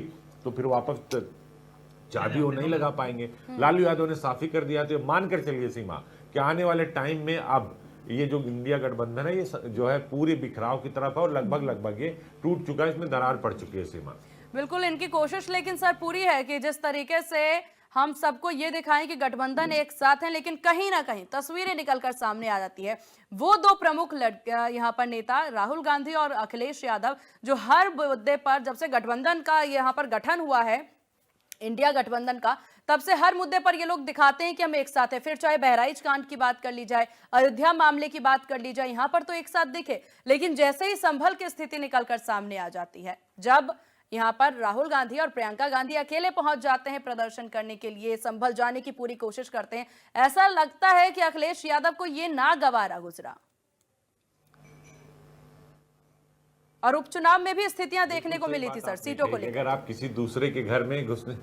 तो फिर वापस चाबी वो नहीं लगा पाएंगे। लालू यादव ने साफ ही कर दिया। तो मानकर चलिए सीमा कि आने वाले टाइम में अब ये जो इंडिया गठबंधन है ये जो है पूरे बिखराव की तरफ है, और लगभग ये टूट चुका है, इसमें दरार पड़ चुकी है। सीमा बिल्कुल इनकी कोशिश लेकिन सर पूरी है कि जिस तरीके से हम सबको ये दिखाएं कि गठबंधन एक साथ है, लेकिन कहीं ना कहीं तस्वीरें निकलकर सामने आ जाती है। वो दो प्रमुख यहाँ पर नेता राहुल गांधी और अखिलेश यादव, जो हर मुद्दे पर जब से गठबंधन का यहाँ पर गठन हुआ है, इंडिया गठबंधन का, तब से हर मुद्दे पर ये लोग दिखाते हैं कि हम एक साथ हैं। फिर चाहे बहराइच कांड की बात कर ली जाए, अयोध्या मामले की बात कर ली जाए, यहाँ पर तो एक साथ दिखे, लेकिन जैसे ही संभल की स्थिति निकलकर सामने आ जाती है, जब यहाँ पर राहुल गांधी और प्रियंका गांधी अकेले पहुंच जाते हैं प्रदर्शन करने के लिए, संभल जाने की पूरी कोशिश करते हैं, ऐसा लगता है कि अखिलेश यादव को ये नागवारा गुजरा। और उपचुनाव में भी स्थितियां देखने को मिली थी सर, सीटों को लेकर। अगर आप किसी दूसरे के घर में घुसने,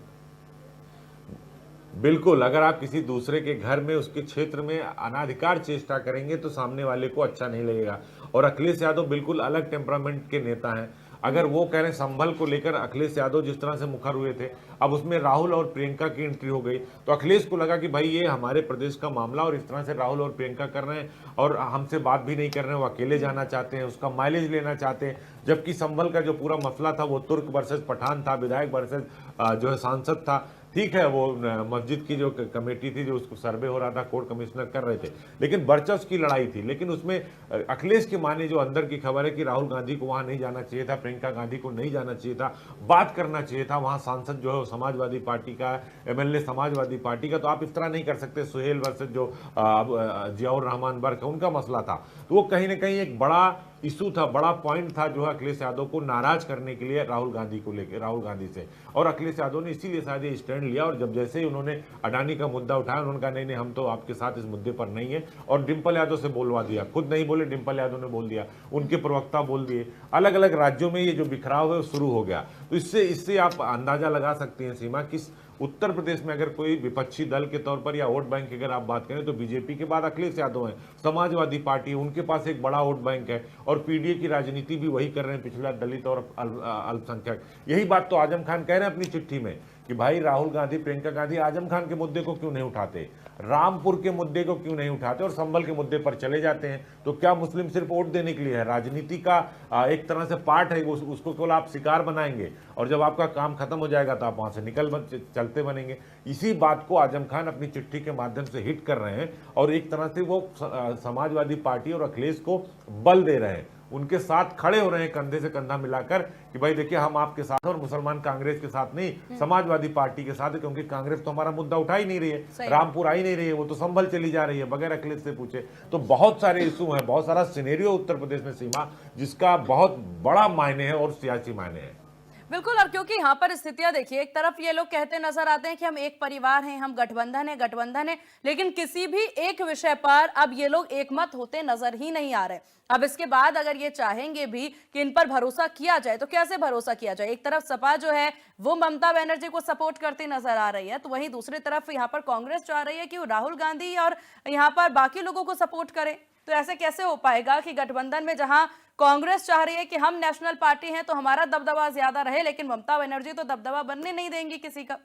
बिल्कुल, अगर आप किसी दूसरे के घर में उसके क्षेत्र में अनाधिकार चेष्टा करेंगे तो सामने वाले को अच्छा नहीं लगेगा। और अखिलेश यादव बिल्कुल अलग टेम्परामेंट के नेता हैं। अगर वो कह रहे हैं संभल को लेकर अखिलेश यादव जिस तरह से मुखर हुए थे, अब उसमें राहुल और प्रियंका की एंट्री हो गई, तो अखिलेश को लगा कि भाई ये हमारे प्रदेश का मामला, और इस तरह से राहुल और प्रियंका कर रहे हैं और हमसे बात भी नहीं कर रहे हैं, वो अकेले जाना चाहते हैं, उसका माइलेज लेना चाहते हैं। जबकि संभल का जो पूरा मसला था वो तुर्क वर्सेस पठान था, विधायक वर्सेस जो है सांसद था। ठीक है, वो मस्जिद की जो कमेटी थी जो उसको सर्वे हो रहा था, कोर्ट कमिश्नर कर रहे थे, लेकिन वर्चस्व की लड़ाई थी। लेकिन उसमें अखिलेश की माने जो अंदर की खबर है कि राहुल गांधी को वहां नहीं जाना चाहिए था, प्रियंका गांधी को नहीं जाना चाहिए था, बात करना चाहिए था। वहां सांसद जो है वो समाजवादी पार्टी का, एमएलए समाजवादी पार्टी का, तो आप इस तरह नहीं कर सकते। सुहेल वर्सेस जो जियाउर रहमान बर्क है, उनका मसला था, तो वो कहीं ना कहीं एक बड़ा इशू था, बड़ा पॉइंट था जो है अखिलेश यादव को नाराज करने के लिए राहुल गांधी को लेकर, राहुल गांधी से। और अखिलेश यादव ने इसीलिए शायद ये स्टैंड लिया, और जब जैसे ही उन्होंने अडानी का मुद्दा उठाया, उन्होंने कहा नहीं हम तो आपके साथ इस मुद्दे पर नहीं है, और डिंपल यादव से बोलवा दिया। खुद नहीं बोले, डिंपल यादव ने बोल दिया, उनके प्रवक्ता बोल दिए। अलग अलग राज्यों में ये जो बिखराव है वो शुरू हो गया। तो इससे आप अंदाजा लगा सकते हैं सीमा, किस उत्तर प्रदेश में अगर कोई विपक्षी दल के तौर पर या वोट बैंक की अगर आप बात करें तो बीजेपी के बाद अखिलेश यादव हैं, समाजवादी पार्टी, उनके पास एक बड़ा वोट बैंक है, और पीडीए की राजनीति भी वही कर रहे हैं, पिछड़ा दलित और अल्पसंख्यक। यही बात तो आजम खान कह रहे हैं अपनी चिट्ठी में कि भाई राहुल गांधी, प्रियंका गांधी आजम खान के मुद्दे को क्यों नहीं उठाते, रामपुर के मुद्दे को क्यों नहीं उठाते, और संभल के मुद्दे पर चले जाते हैं। तो क्या मुस्लिम सिर्फ वोट देने के लिए है? राजनीति का एक तरह से पार्ट है, उसको केवल आप शिकार बनाएंगे, और जब आपका काम खत्म हो जाएगा तो आप वहां से चलते बनेंगे। इसी बात को आजम खान अपनी चिट्ठी के माध्यम से हिट कर रहे हैं, और एक तरह से वो समाजवादी पार्टी और अखिलेश को बल दे रहे हैं, उनके साथ खड़े हो रहे हैं कंधे से कंधा मिलाकर कि भाई देखिए हम आपके साथ, और मुसलमान कांग्रेस के साथ नहीं, समाजवादी पार्टी के साथ है, क्योंकि कांग्रेस तो हमारा मुद्दा उठा ही नहीं रही है, रामपुर आई नहीं रही है, वो तो संभल चली जा रही है बगैर अखिलेश से पूछे। तो बहुत सारे इशू हैं, बहुत सारा सिनेरियो उत्तर प्रदेश में सीमा, जिसका बहुत बड़ा मायने है और सियासी मायने है। बिल्कुल। और क्योंकि यहाँ पर स्थितियां देखिए, एक तरफ ये लोग कहते नजर आते हैं कि हम एक परिवार हैं, हम गठबंधन है, लेकिन किसी भी एक विषय पर अब ये लोग एकमत होते नजर ही नहीं आ रहे। अब इसके बाद अगर ये चाहेंगे भी कि इन पर भरोसा किया जाए तो कैसे भरोसा किया जाए? एक तरफ सपा जो है वो ममता बनर्जी को सपोर्ट करती नजर आ रही है, तो वहीं दूसरी तरफ यहाँ पर कांग्रेस चाह रही है कि वो राहुल गांधी और यहाँ पर बाकी लोगों को सपोर्ट करे। तो ऐसे कैसे हो पाएगा कि गठबंधन में जहां कांग्रेस चाह रही है कि हम नेशनल पार्टी हैं तो हमारा दबदबा ज्यादा रहे, लेकिन ममता बनर्जी तो दबदबा बनने नहीं देंगी किसी का।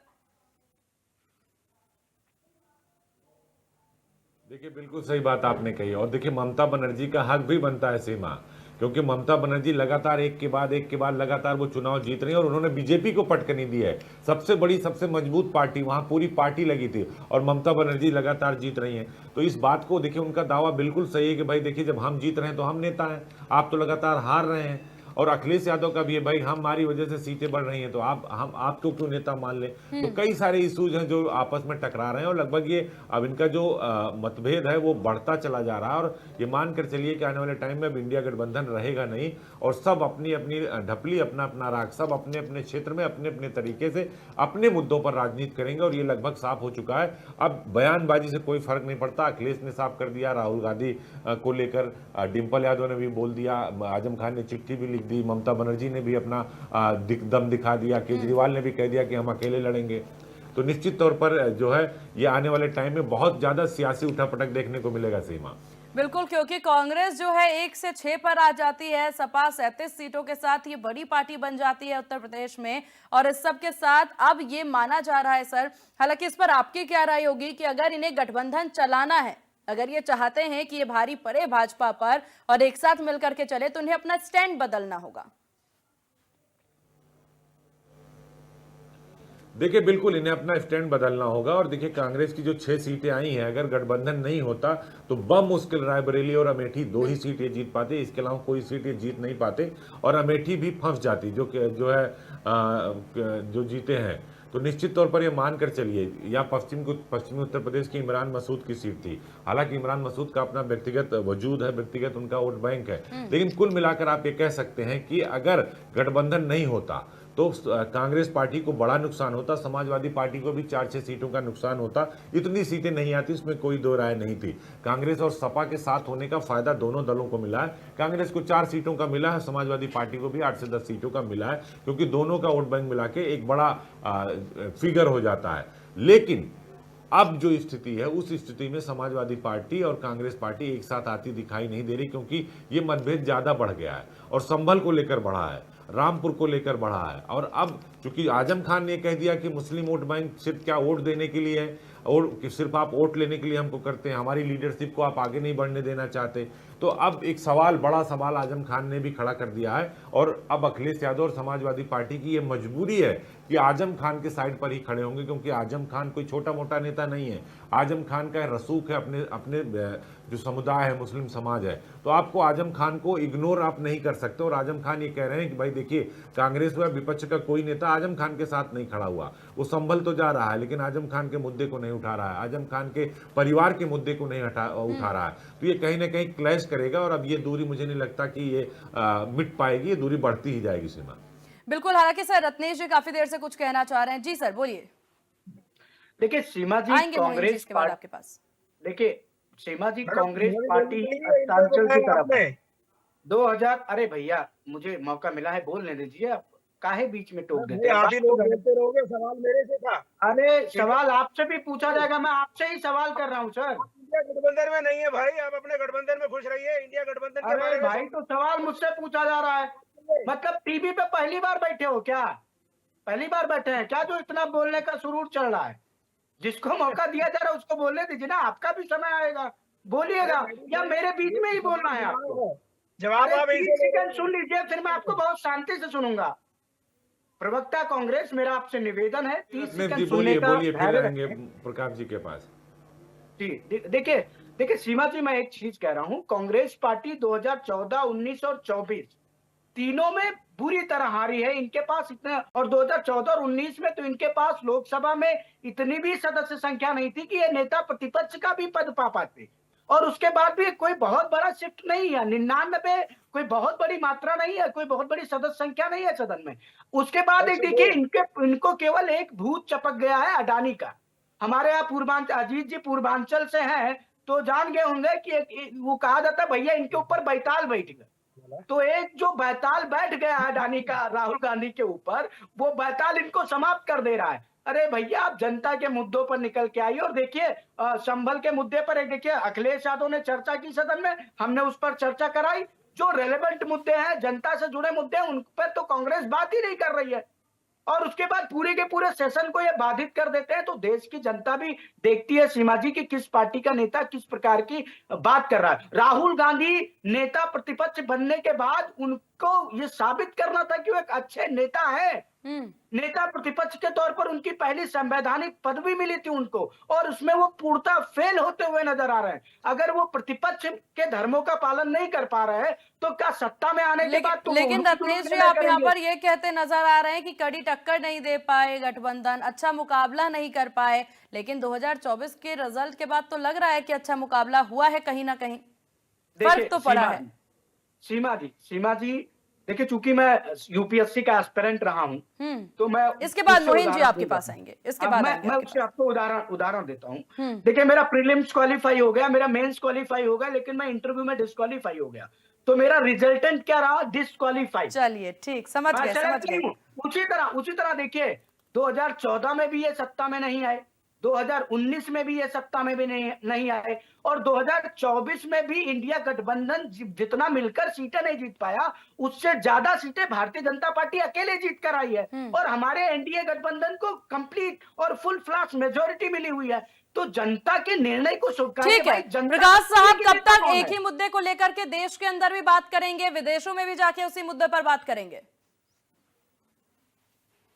देखिए, बिल्कुल सही बात आपने कही। और देखिए, ममता बनर्जी का हक भी बनता है सीमा, क्योंकि ममता बनर्जी लगातार एक के बाद लगातार वो चुनाव जीत रही है और उन्होंने बीजेपी को पटकनी दी है। सबसे बड़ी, सबसे मजबूत पार्टी, वहां पूरी पार्टी लगी थी और ममता बनर्जी लगातार जीत रही हैं। तो इस बात को देखिए, उनका दावा बिल्कुल सही है कि भाई देखिए, जब हम जीत रहे हैं तो हम नेता हैं, आप तो लगातार हार रहे हैं। और अखिलेश यादव का भी है, भाई हमारी वजह से सीटें बढ़ रही हैं तो आपको क्यों नेता मान ले। तो कई सारे इश्यूज हैं जो आपस में टकरा रहे हैं और लगभग ये अब इनका जो मतभेद है वो बढ़ता चला जा रहा है। और ये मानकर चलिए कि आने वाले टाइम में अब इंडिया गठबंधन रहेगा नहीं और सब अपनी अपनी ढपली, अपना अपना राग, सब अपने अपने क्षेत्र में अपने अपने तरीके से अपने मुद्दों पर राजनीति करेंगे। और ये लगभग साफ हो चुका है। अब बयानबाजी से कोई फर्क नहीं पड़ता। अखिलेश ने साफ कर दिया, राहुल गांधी को लेकर डिंपल यादव ने भी बोल दिया, आजम खान ने चिट्ठी भी लिख दी, ममता बनर्जी ने भी अपना दम दिखा दिया, केजरीवाल ने भी कह दिया कि हम अकेले लड़ेंगे। तो निश्चित तौर पर जो है ये आने वाले टाइम में बहुत ज्यादा सियासी उठापटक देखने को मिलेगा सीमा। बिल्कुल, क्योंकि कांग्रेस जो है 1 से 6 पर आ जाती है, सपा 37 सीटों के साथ ये बड़ी पार्टी बन जाती है उत्तर प्रदेश में। और इस सब के साथ अब ये माना जा रहा है सर, हालांकि इस पर आपकी क्या राय होगी कि अगर इन्हें गठबंधन चलाना है, अगर ये चाहते हैं कि ये भारी पड़े भाजपा पर और एक साथ मिलकर के चले, तो उन्हें अपना स्टैंड बदलना होगा? देखिए, बिल्कुल इन्हें अपना स्टैंड बदलना होगा। और देखिए, कांग्रेस की जो 6 सीटें आई हैं, अगर गठबंधन नहीं होता तो बमुश्किल रायबरेली और अमेठी 2 ही सीटें जीत पाते, इसके अलावा कोई सीटें जीत नहीं पाते और अमेठी भी फंस जाती जो है जो जीते हैं। तो निश्चित तौर पर ये मान कर चलिए, या पश्चिमी उत्तर प्रदेश की इमरान मसूद की सीट थी। हालांकि इमरान मसूद का अपना व्यक्तिगत वजूद है, व्यक्तिगत उनका वोट बैंक है, लेकिन कुल मिलाकर आप ये कह सकते हैं कि अगर गठबंधन नहीं होता तो कांग्रेस पार्टी को बड़ा नुकसान होता, समाजवादी पार्टी को भी 4-6 सीटों का नुकसान होता। इतनी सीटें नहीं आती, इसमें कोई दो राय नहीं थी। कांग्रेस और सपा के साथ होने का फायदा दोनों दलों को मिला है। कांग्रेस को 4 सीटों का मिला है, समाजवादी पार्टी को भी 8 से 10 सीटों का मिला है, क्योंकि दोनों का वोट बैंक मिला के एक बड़ा फिगर हो जाता है। लेकिन अब जो स्थिति है, उस स्थिति में समाजवादी पार्टी और कांग्रेस पार्टी एक साथ आती दिखाई नहीं दे रही, क्योंकि ये मतभेद ज्यादा बढ़ गया है और संभल को लेकर बढ़ा है, रामपुर को लेकर बढ़ा है। और अब चूंकि आजम खान ने कह दिया कि मुस्लिम वोट बैंक सिर्फ क्या वोट देने के लिए है और कि सिर्फ आप वोट लेने के लिए हमको करते हैं, हमारी लीडरशिप को आप आगे नहीं बढ़ने देना चाहते, तो अब एक सवाल, बड़ा सवाल आजम खान ने भी खड़ा कर दिया है। और अब अखिलेश यादव और समाजवादी पार्टी की ये मजबूरी है कि आजम खान के साइड पर ही खड़े होंगे, क्योंकि आजम खान कोई छोटा मोटा नेता नहीं है। आजम खान का रसूख है अपने अपने जो समुदाय है, मुस्लिम समाज है, तो आपको आजम खान को इग्नोर आप नहीं कर सकते। और आजम खान ये कह रहे हैं कि भाई देखिए, कांग्रेस व विपक्ष का कोई नेता आजम खान के साथ नहीं खड़ा हुआ, वो संभल तो जा रहा है लेकिन आजम खान के मुद्दे को नहीं उठा रहा है, आजम खान के परिवार के मुद्दे को नहीं उठा रहा है। तो ये कहीं ना कहीं क्लैश करेगा और अब ये दूरी मुझे नहीं लगता कि ये मिट पाएगी, ये दूरी बढ़ती ही जाएगी सीमा। बिल्कुल। हालांकि सर रत्नेश जी काफी देर से कुछ कहना चाह रहे हैं। जी सर बोलिए। देखिए सीमा जी, आएंगे कांग्रेस के बाद आपके पास। देखिए सीमा जी, कांग्रेस पार्टी अस्तांचल की तरफ है। 2000, अरे भैया मुझे मौका मिला है, बोलने दीजिए, आप काहे बीच में टोक देते हैं? आप ही लोग बोलते रहोगे, सवाल मेरे से था। अरे सवाल आपसे भी पूछा जाएगा, मैं आपसे ही सवाल कर रहा हूँ सर। इंडिया गठबंधन में नहीं है भाई, आप अपने गठबंधन में खुश रहिए। इंडिया गठबंधन के बारे अरे में भाई, तो सवाल मुझसे पूछा जा रहा है, मतलब टीवी पे पहली बार बैठे हो क्या? पहली बार बैठे हैं क्या जो इतना बोलने का सुरूर चल रहा है? जिसको मौका दिया जा रहा है उसको बोलने दीजिए ना, आपका भी समय आएगा, बोलिएगा, या मेरे बीच में ही बोलना है आपको? जवाब आप 30 सेकंड सुन लीजिए, फिर मैं आपको बहुत शांति से सुनूंगा। प्रवक्ता कांग्रेस, मेरा आपसे निवेदन है 30 सेकंड सुनने का। बोलिए, फिर आएंगे प्रकाश जी के पास। जी देखिए सीमा जी, मैं एक चीज कह रहा हूं, कांग्रेस पार्टी 2014, 19 और 24 तीनों में बुरी तरह हारी है। इनके पास इतने, और 2014 और 19 में तो इनके पास लोकसभा में इतनी भी सदस्य संख्या नहीं थी कि ये नेता प्रतिपक्ष का भी पद पा पाते। और उसके बाद भी कोई बहुत बड़ा शिफ्ट नहीं है, 99 कोई बहुत बड़ी मात्रा नहीं है, कोई बहुत बड़ी सदस्य संख्या नहीं है सदन में। उसके बाद एक देखिए इनको केवल एक भूत चपक गया है अडानी का। हमारे यहाँ पूर्वांचल, अजीत जी पूर्वांचल से हैं तो जान गए होंगे कि वो कहा जाता है भैया इनके ऊपर बैताल बैठ गया। तो एक जो बैताल बैठ गया है अडानी का राहुल गांधी के ऊपर, वो बैताल इनको समाप्त कर दे रहा है। अरे भैया आप जनता के मुद्दों पर निकल के आइए। और देखिए संभल के मुद्दे पर एक देखिए अखिलेश यादव ने चर्चा की सदन में, हमने उस पर चर्चा कराई। जो रेलेवेंट मुद्दे हैं, जनता से जुड़े मुद्दे हैं, उन पर तो कांग्रेस बात ही नहीं कर रही है। और उसके बाद पूरे के पूरे सेशन को ये बाधित कर देते हैं। तो देश की जनता भी देखती है सीमा जी की किस पार्टी का नेता किस प्रकार की बात कर रहा है। राहुल गांधी नेता प्रतिपक्ष बनने के बाद उनको ये साबित करना था कि वो एक अच्छे नेता है। नेता प्रतिपक्ष के तौर पर उनकी पहली संवैधानिक पदवी मिली थी उनको, और उसमें वो पूर्णतः फेल होते हुए नजर आ रहे हैं। अगर वो प्रतिपक्ष के धर्मों का पालन नहीं कर पा रहे हैं तो क्या सत्ता में आने के बाद लेकिन रत्नेश जी आप यहाँ पर ये कहते नजर आ रहे हैं कि कड़ी टक्कर नहीं दे पाए गठबंधन, अच्छा मुकाबला नहीं कर पाए, लेकिन 2024 के रिजल्ट के बाद तो लग रहा है कि अच्छा मुकाबला हुआ है, कहीं ना कहीं फर्क तो पड़ा है। सीमा जी देखिए, चूंकि मैं यूपीएससी का एस्पिरेंट रहा हूं, तो मैं इसके बाद मोहिन जी आपके पास आएंगे, इसके बाद मैं उससे आपको उदाहरण देता हूं। देखिए मेरा प्रीलिम्स क्वालिफाई हो गया, मेरा मेंस क्वालिफाई हो गया, लेकिन मैं इंटरव्यू में डिस्क्वालीफाई हो गया। तो मेरा रिजल्टेंट क्या रहा? डिस्क्वालीफाई। चलिए ठीक, समझ गए। उसी तरह देखिए 2014 में भी ये सत्ता में नहीं आए, 2019 में भी ये सत्ता में भी नहीं आए, और 2024 में भी इंडिया गठबंधन जितना मिलकर सीटें नहीं जीत पाया, उससे ज्यादा सीटें भारतीय जनता पार्टी अकेले जीत कर आई है। और हमारे एनडीए गठबंधन को कंप्लीट और फुल फ्लैश मेजोरिटी मिली हुई है। तो जनता के निर्णय को स्वीकार। ठीक है प्रकाश साहब, कब तक एक ही मुद्दे को लेकर के देश के अंदर भी बात करेंगे, विदेशों में भी जाके उसी मुद्दे पर बात करेंगे?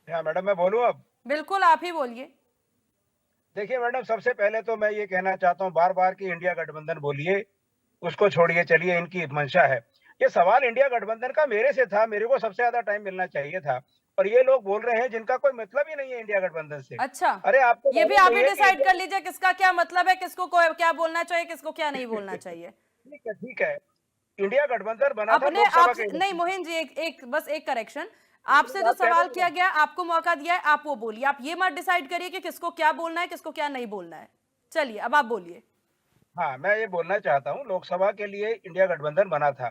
मैडम मैं बोलूं अब? बिल्कुल, आप ही बोलिए। देखिए मैडम, सबसे पहले तो मैं ये कहना चाहता हूँ, बार बार कि इंडिया गठबंधन बोलिए, उसको छोड़िए, चलिए इनकी मंशा है। ये सवाल इंडिया गठबंधन का मेरे से था, मेरे को सबसे ज्यादा टाइम मिलना चाहिए था, और ये लोग बोल रहे हैं जिनका कोई मतलब ही नहीं है इंडिया गठबंधन से। अच्छा, अरे आपको ये भी आप ही डिसाइड कर लीजिए किसका क्या मतलब है, किसको क्या बोलना चाहिए, किसको क्या नहीं बोलना चाहिए। ठीक है। इंडिया गठबंधन बना था अपने आप नहीं मोहिन जी, बस एक करेक्शन, आपसे जो सवाल किया गया, आपको मौका दिया है, आप वो बोलिए। आप ये मत डिसाइड करिए कि किसको क्या बोलना है, किसको क्या नहीं बोलना है। चलिए अब आप बोलिए। हाँ, मैं ये बोलना चाहता हूँ, लोकसभा के लिए इंडिया गठबंधन बना था।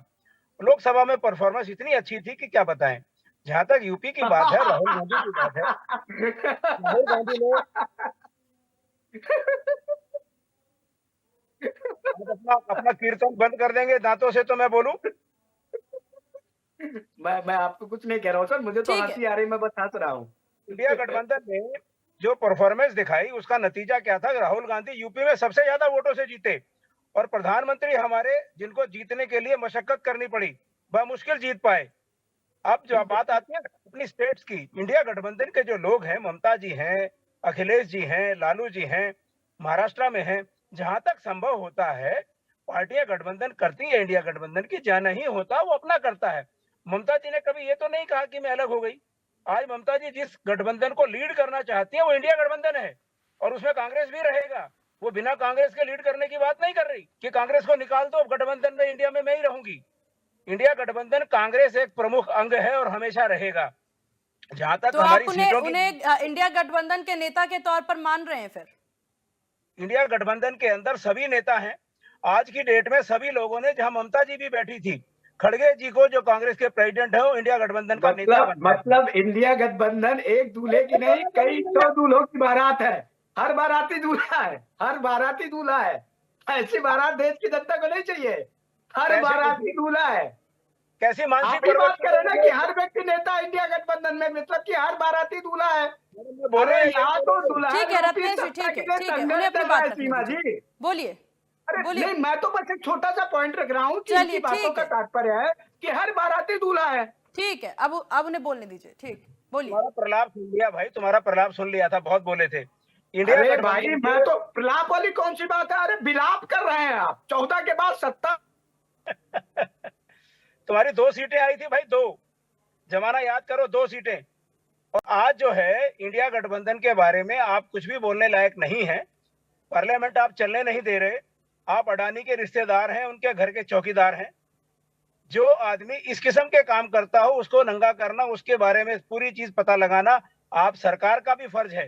लोकसभा में परफॉर्मेंस इतनी अच्छी थी कि क्या बताएं। जहां तक यूपी की बात है, राहुल गांधी की बात है, राहुल गांधी ने अपना कीर्तन बंद कर देंगे दांतों से तो मैं बोलूं? मैं आपको कुछ नहीं कह रहा हूँ सर, मुझे तो हंसी आ रही, मैं बस हंस रहा हूँ। इंडिया गठबंधन ने जो परफॉर्मेंस दिखाई, उसका नतीजा क्या था? राहुल गांधी यूपी में सबसे ज्यादा वोटों से जीते, और प्रधानमंत्री हमारे, जिनको जीतने के लिए मशक्कत करनी पड़ी, बमुश्किल जीत पाए। अब जो बात आती है अपनी स्टेट्स की, इंडिया गठबंधन के जो लोग हैं, ममता जी हैं, अखिलेश जी हैं, लालू जी हैं, महाराष्ट्र में हैं, जहां तक संभव होता है पार्टियां गठबंधन करती है इंडिया गठबंधन की, जहां नहीं होता वो अपना करता है। ममता जी ने कभी ये तो नहीं कहा कि मैं अलग हो गई। आज ममता जी जिस गठबंधन को लीड करना चाहती है वो इंडिया गठबंधन है, और उसमें कांग्रेस भी रहेगा। वो बिना कांग्रेस के लीड करने की बात नहीं कर रही कि कांग्रेस को निकाल दो, गठबंधन में इंडिया में मैं ही रहूंगी। इंडिया गठबंधन कांग्रेस एक प्रमुख अंग है और हमेशा रहेगा। जहां तक तो हमारी आप सीटों उन्हें इंडिया गठबंधन के नेता के तौर पर मान रहे हैं? फिर इंडिया गठबंधन के अंदर सभी नेता हैं। आज की डेट में सभी लोगों ने, जहां ममता जी भी बैठी थी, खड़गे जी को जो कांग्रेस के प्रेसिडेंट है वो इंडिया गठबंधन का नेता मतलब इंडिया गठबंधन एक दूल्हे की नहीं, कई सौ दूल्हों की बारात है। हर बाराती दूल्हा है, हर बाराती दूल्हा है। ऐसी बारात देश की जनता को नहीं चाहिए। हर बाराती दूल्हा है। कैसी मानसिक बात करें ना कि हर व्यक्ति नेता इंडिया गठबंधन में, मतलब कि हर बाराती दूल्हा है। बोल रहे यहाँ तो दूल्हा ठीक है रत्नेश जी, ठीक है उन्हें अपनी बात सीमा जी बोलिए। नहीं, मैं तो बस एक छोटा सा पॉइंट रख रहा हूँ कि इनकी बातों का तात्पर्य है कि हर बाराती दूल्हा है। ठीक है, अब उन्हें बोलने दीजिए। ठीक, बोलिए। तुम्हारा प्रलाप सुन लिया भाई, तुम्हारा प्रलाप सुन लिया था, बहुत बोले थे। अरे भाई, मैं तो प्रलाप वाली कौन सी बात है? अरे विलाप कर रहे हैं आप। 14 के बाद 17 तुम्हारी 2 सीटें आई थी भाई, 2 जमाना याद करो, 2 सीटें। और आज जो है इंडिया गठबंधन के बारे में आप कुछ भी बोलने लायक नहीं है। पार्लियामेंट आप चलने नहीं दे रहे, आप अडानी के रिश्तेदार हैं, उनके घर के चौकीदार हैं। जो आदमी इस किस्म के काम करता हो उसको नंगा करना, उसके बारे में पूरी चीज पता लगाना आप सरकार का भी फर्ज है।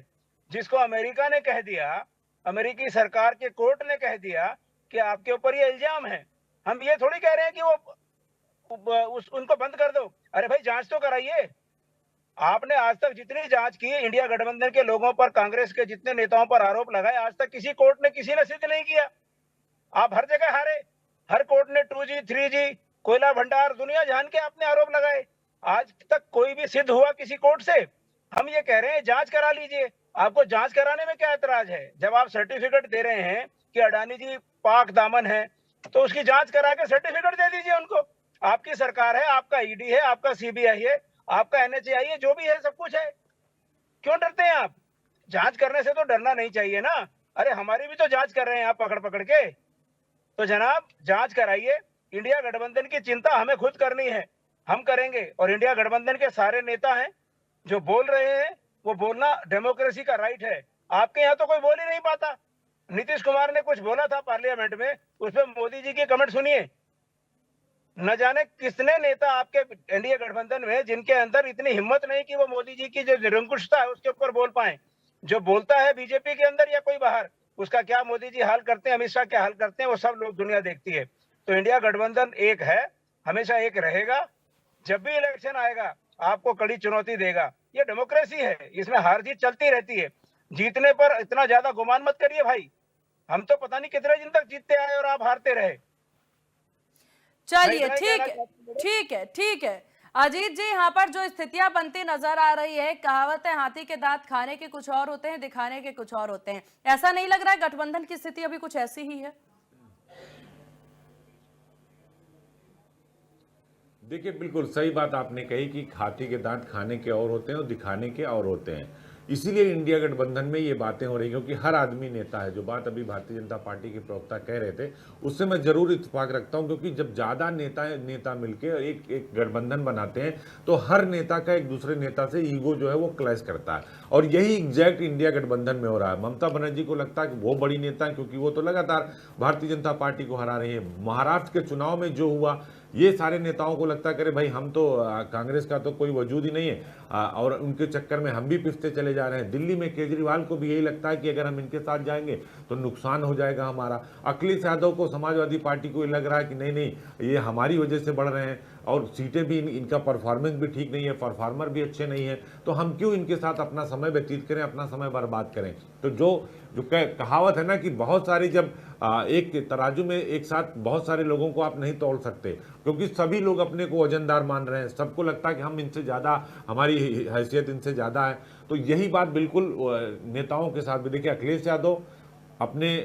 जिसको अमेरिका ने कह दिया, अमेरिकी सरकार के कोर्ट ने कह दिया कि आपके ऊपर ये इल्जाम है, हम ये थोड़ी कह रहे हैं कि उनको बंद कर दो। अरे भाई जांच तो कराइए। आपने आज तक जितनी जांच की इंडिया गठबंधन के लोगों पर, कांग्रेस के जितने नेताओं पर आरोप लगाए, आज तक किसी कोर्ट ने किसी ने सिद्ध नहीं किया। आप हर जगह हारे, हर कोर्ट ने 2G 3G कोयला भंडार दुनिया जान के आपने आरोप लगाए, आज तक कोई भी सिद्ध हुआ किसी कोर्ट से? हम ये कह रहे हैं जांच करा लीजिए। आपको जांच कराने में क्या ऐतराज है? जब आप सर्टिफिकेट दे रहे हैं कि अडानी जी पाक दामन है, तो उसकी जांच करा के सर्टिफिकेट दे दीजिए उनको। आपकी सरकार है, आपका ईडी है, आपका सीबीआई है, आपका एनएचएआई है, जो भी है सब कुछ है। क्यों डरते हैं आप? जांच करने से तो डरना नहीं चाहिए ना। अरे हमारी भी तो जांच कर रहे हैं आप पकड़ पकड़ के। तो जनाब जांच कराइए। इंडिया गठबंधन की चिंता हमें खुद करनी है, हम करेंगे। और इंडिया गठबंधन के सारे नेता हैं जो बोल रहे हैं, वो बोलना डेमोक्रेसी का राइट है। आपके यहाँ तो कोई बोल ही नहीं पाता। नीतीश कुमार ने कुछ बोला था पार्लियामेंट में, उसमें मोदी जी के कमेंट सुनिए। न जाने कितने नेता आपके एनडीए गठबंधन में जिनके अंदर इतनी हिम्मत नहीं कि वो मोदी जी की जो निरंकुशता है उसके ऊपर बोल पाए। जो बोलता है बीजेपी के अंदर या कोई बाहर, उसका क्या मोदी जी हाल करते हैं, अमित शाह क्या हाल करते हैं, वो सब लोग दुनिया देखती है। तो इंडिया गठबंधन एक है, हमेशा एक रहेगा। जब भी इलेक्शन आएगा आपको कड़ी चुनौती देगा। ये डेमोक्रेसी है, इसमें हार जीत चलती रहती है। जीतने पर इतना ज्यादा गुमान मत करिए भाई। हम तो पता नहीं कितने दिन तक जीतते आए और आप हारते रहे। चलिए ठीक है अजीत जी, यहाँ पर जो स्थितियां बनती नजर आ रही है, कहावत है हाथी के दांत खाने के कुछ और होते हैं, दिखाने के कुछ और होते हैं। ऐसा नहीं लग रहा है गठबंधन की स्थिति अभी कुछ ऐसी ही है? देखिए बिल्कुल सही बात आपने कही कि हाथी के दांत खाने के और होते हैं और दिखाने के और होते हैं। इसीलिए इंडिया गठबंधन में ये बातें हो रही, क्योंकि हर आदमी नेता है। जो बात अभी भारतीय जनता पार्टी के प्रवक्ता कह रहे थे उससे मैं जरूर इत्तेफाक रखता हूं, क्योंकि जब ज़्यादा नेता मिलकर एक गठबंधन बनाते हैं तो हर नेता का एक दूसरे नेता से ईगो जो है वो क्लैश करता है। और यही एग्जैक्ट इंडिया गठबंधन में हो रहा है। ममता बनर्जी को लगता है कि वो बड़ी नेता है, क्योंकि वो तो लगातार भारतीय जनता पार्टी को हरा रही है। महाराष्ट्र के चुनाव में जो हुआ, ये सारे नेताओं को लगता है करे भाई हम तो कांग्रेस का तो कोई वजूद ही नहीं है, और उनके चक्कर में हम भी पिसते चले जा रहे हैं। दिल्ली में केजरीवाल को भी यही लगता है कि अगर हम इनके साथ जाएंगे तो नुकसान हो जाएगा हमारा। अखिलेश यादव को, समाजवादी पार्टी को लग रहा है कि नहीं ये हमारी वजह से बढ़ रहे हैं और सीटें भी इनका परफॉर्मेंस भी ठीक नहीं है, परफॉर्मर भी अच्छे नहीं है, तो हम क्यों इनके साथ अपना समय व्यतीत करें, अपना समय बर्बाद करें। तो जो कहावत है ना कि बहुत सारी, जब एक तराजू में एक साथ बहुत सारे लोगों को आप नहीं तोल सकते, क्योंकि सभी लोग अपने को वजनदार मान रहे हैं। सबको लगता है कि हम इनसे ज़्यादा, हमारी हैसियत इनसे ज़्यादा है। तो यही बात बिल्कुल नेताओं के साथ भी। देखिए अखिलेश यादव अपने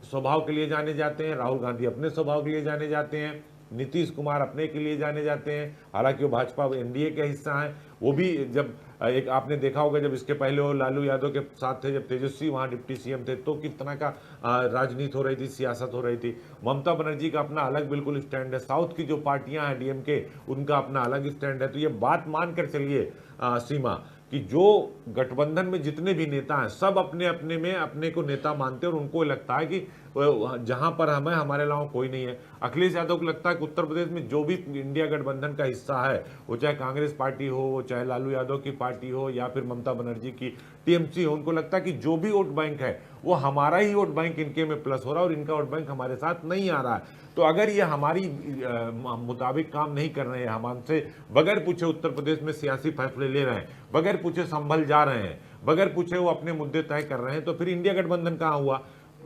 स्वभाव के लिए जाने जाते हैं, राहुल गांधी अपने स्वभाव के लिए जाने जाते हैं, नीतीश कुमार अपने के लिए जाने जाते हैं। हालांकि वो भाजपा एनडीए का हिस्सा हैं। वो भी जब एक आपने देखा होगा, जब इसके पहले वो लालू यादव के साथ थे, जब तेजस्वी वहाँ डिप्टी सीएम थे, तो किस तरह का राजनीति हो रही थी, सियासत हो रही थी। ममता बनर्जी का अपना अलग बिल्कुल स्टैंड है। साउथ की जो पार्टियां हैं डीएमके, उनका अपना अलग स्टैंड है। तो ये बात मान कर चलिए सीमा, कि जो गठबंधन में जितने भी नेता हैं सब अपने अपने में अपने को नेता मानते हैं और उनको लगता है कि जहां पर हम हैं हमारे अलावा कोई नहीं है। अखिलेश यादव को लगता है कि उत्तर प्रदेश में जो भी इंडिया गठबंधन का हिस्सा है, वो चाहे कांग्रेस पार्टी हो, वो चाहे लालू यादव की पार्टी हो या फिर ममता बनर्जी की टीएमसी हो, उनको लगता है कि जो भी वोट बैंक है वो हमारा ही वोट बैंक इनके में प्लस हो रहा है और इनका वोट बैंक हमारे साथ नहीं आ रहा है। तो अगर ये हमारी मुताबिक काम नहीं कर रहे हैं, हम हमसे बगैर पूछे उत्तर प्रदेश में सियासी फैसले ले रहे हैं, बगैर पूछे संभल जा रहे हैं, बगैर पूछे वो अपने मुद्दे तय कर रहे हैं, तो फिर इंडिया गठबंधन कहाँ हुआ।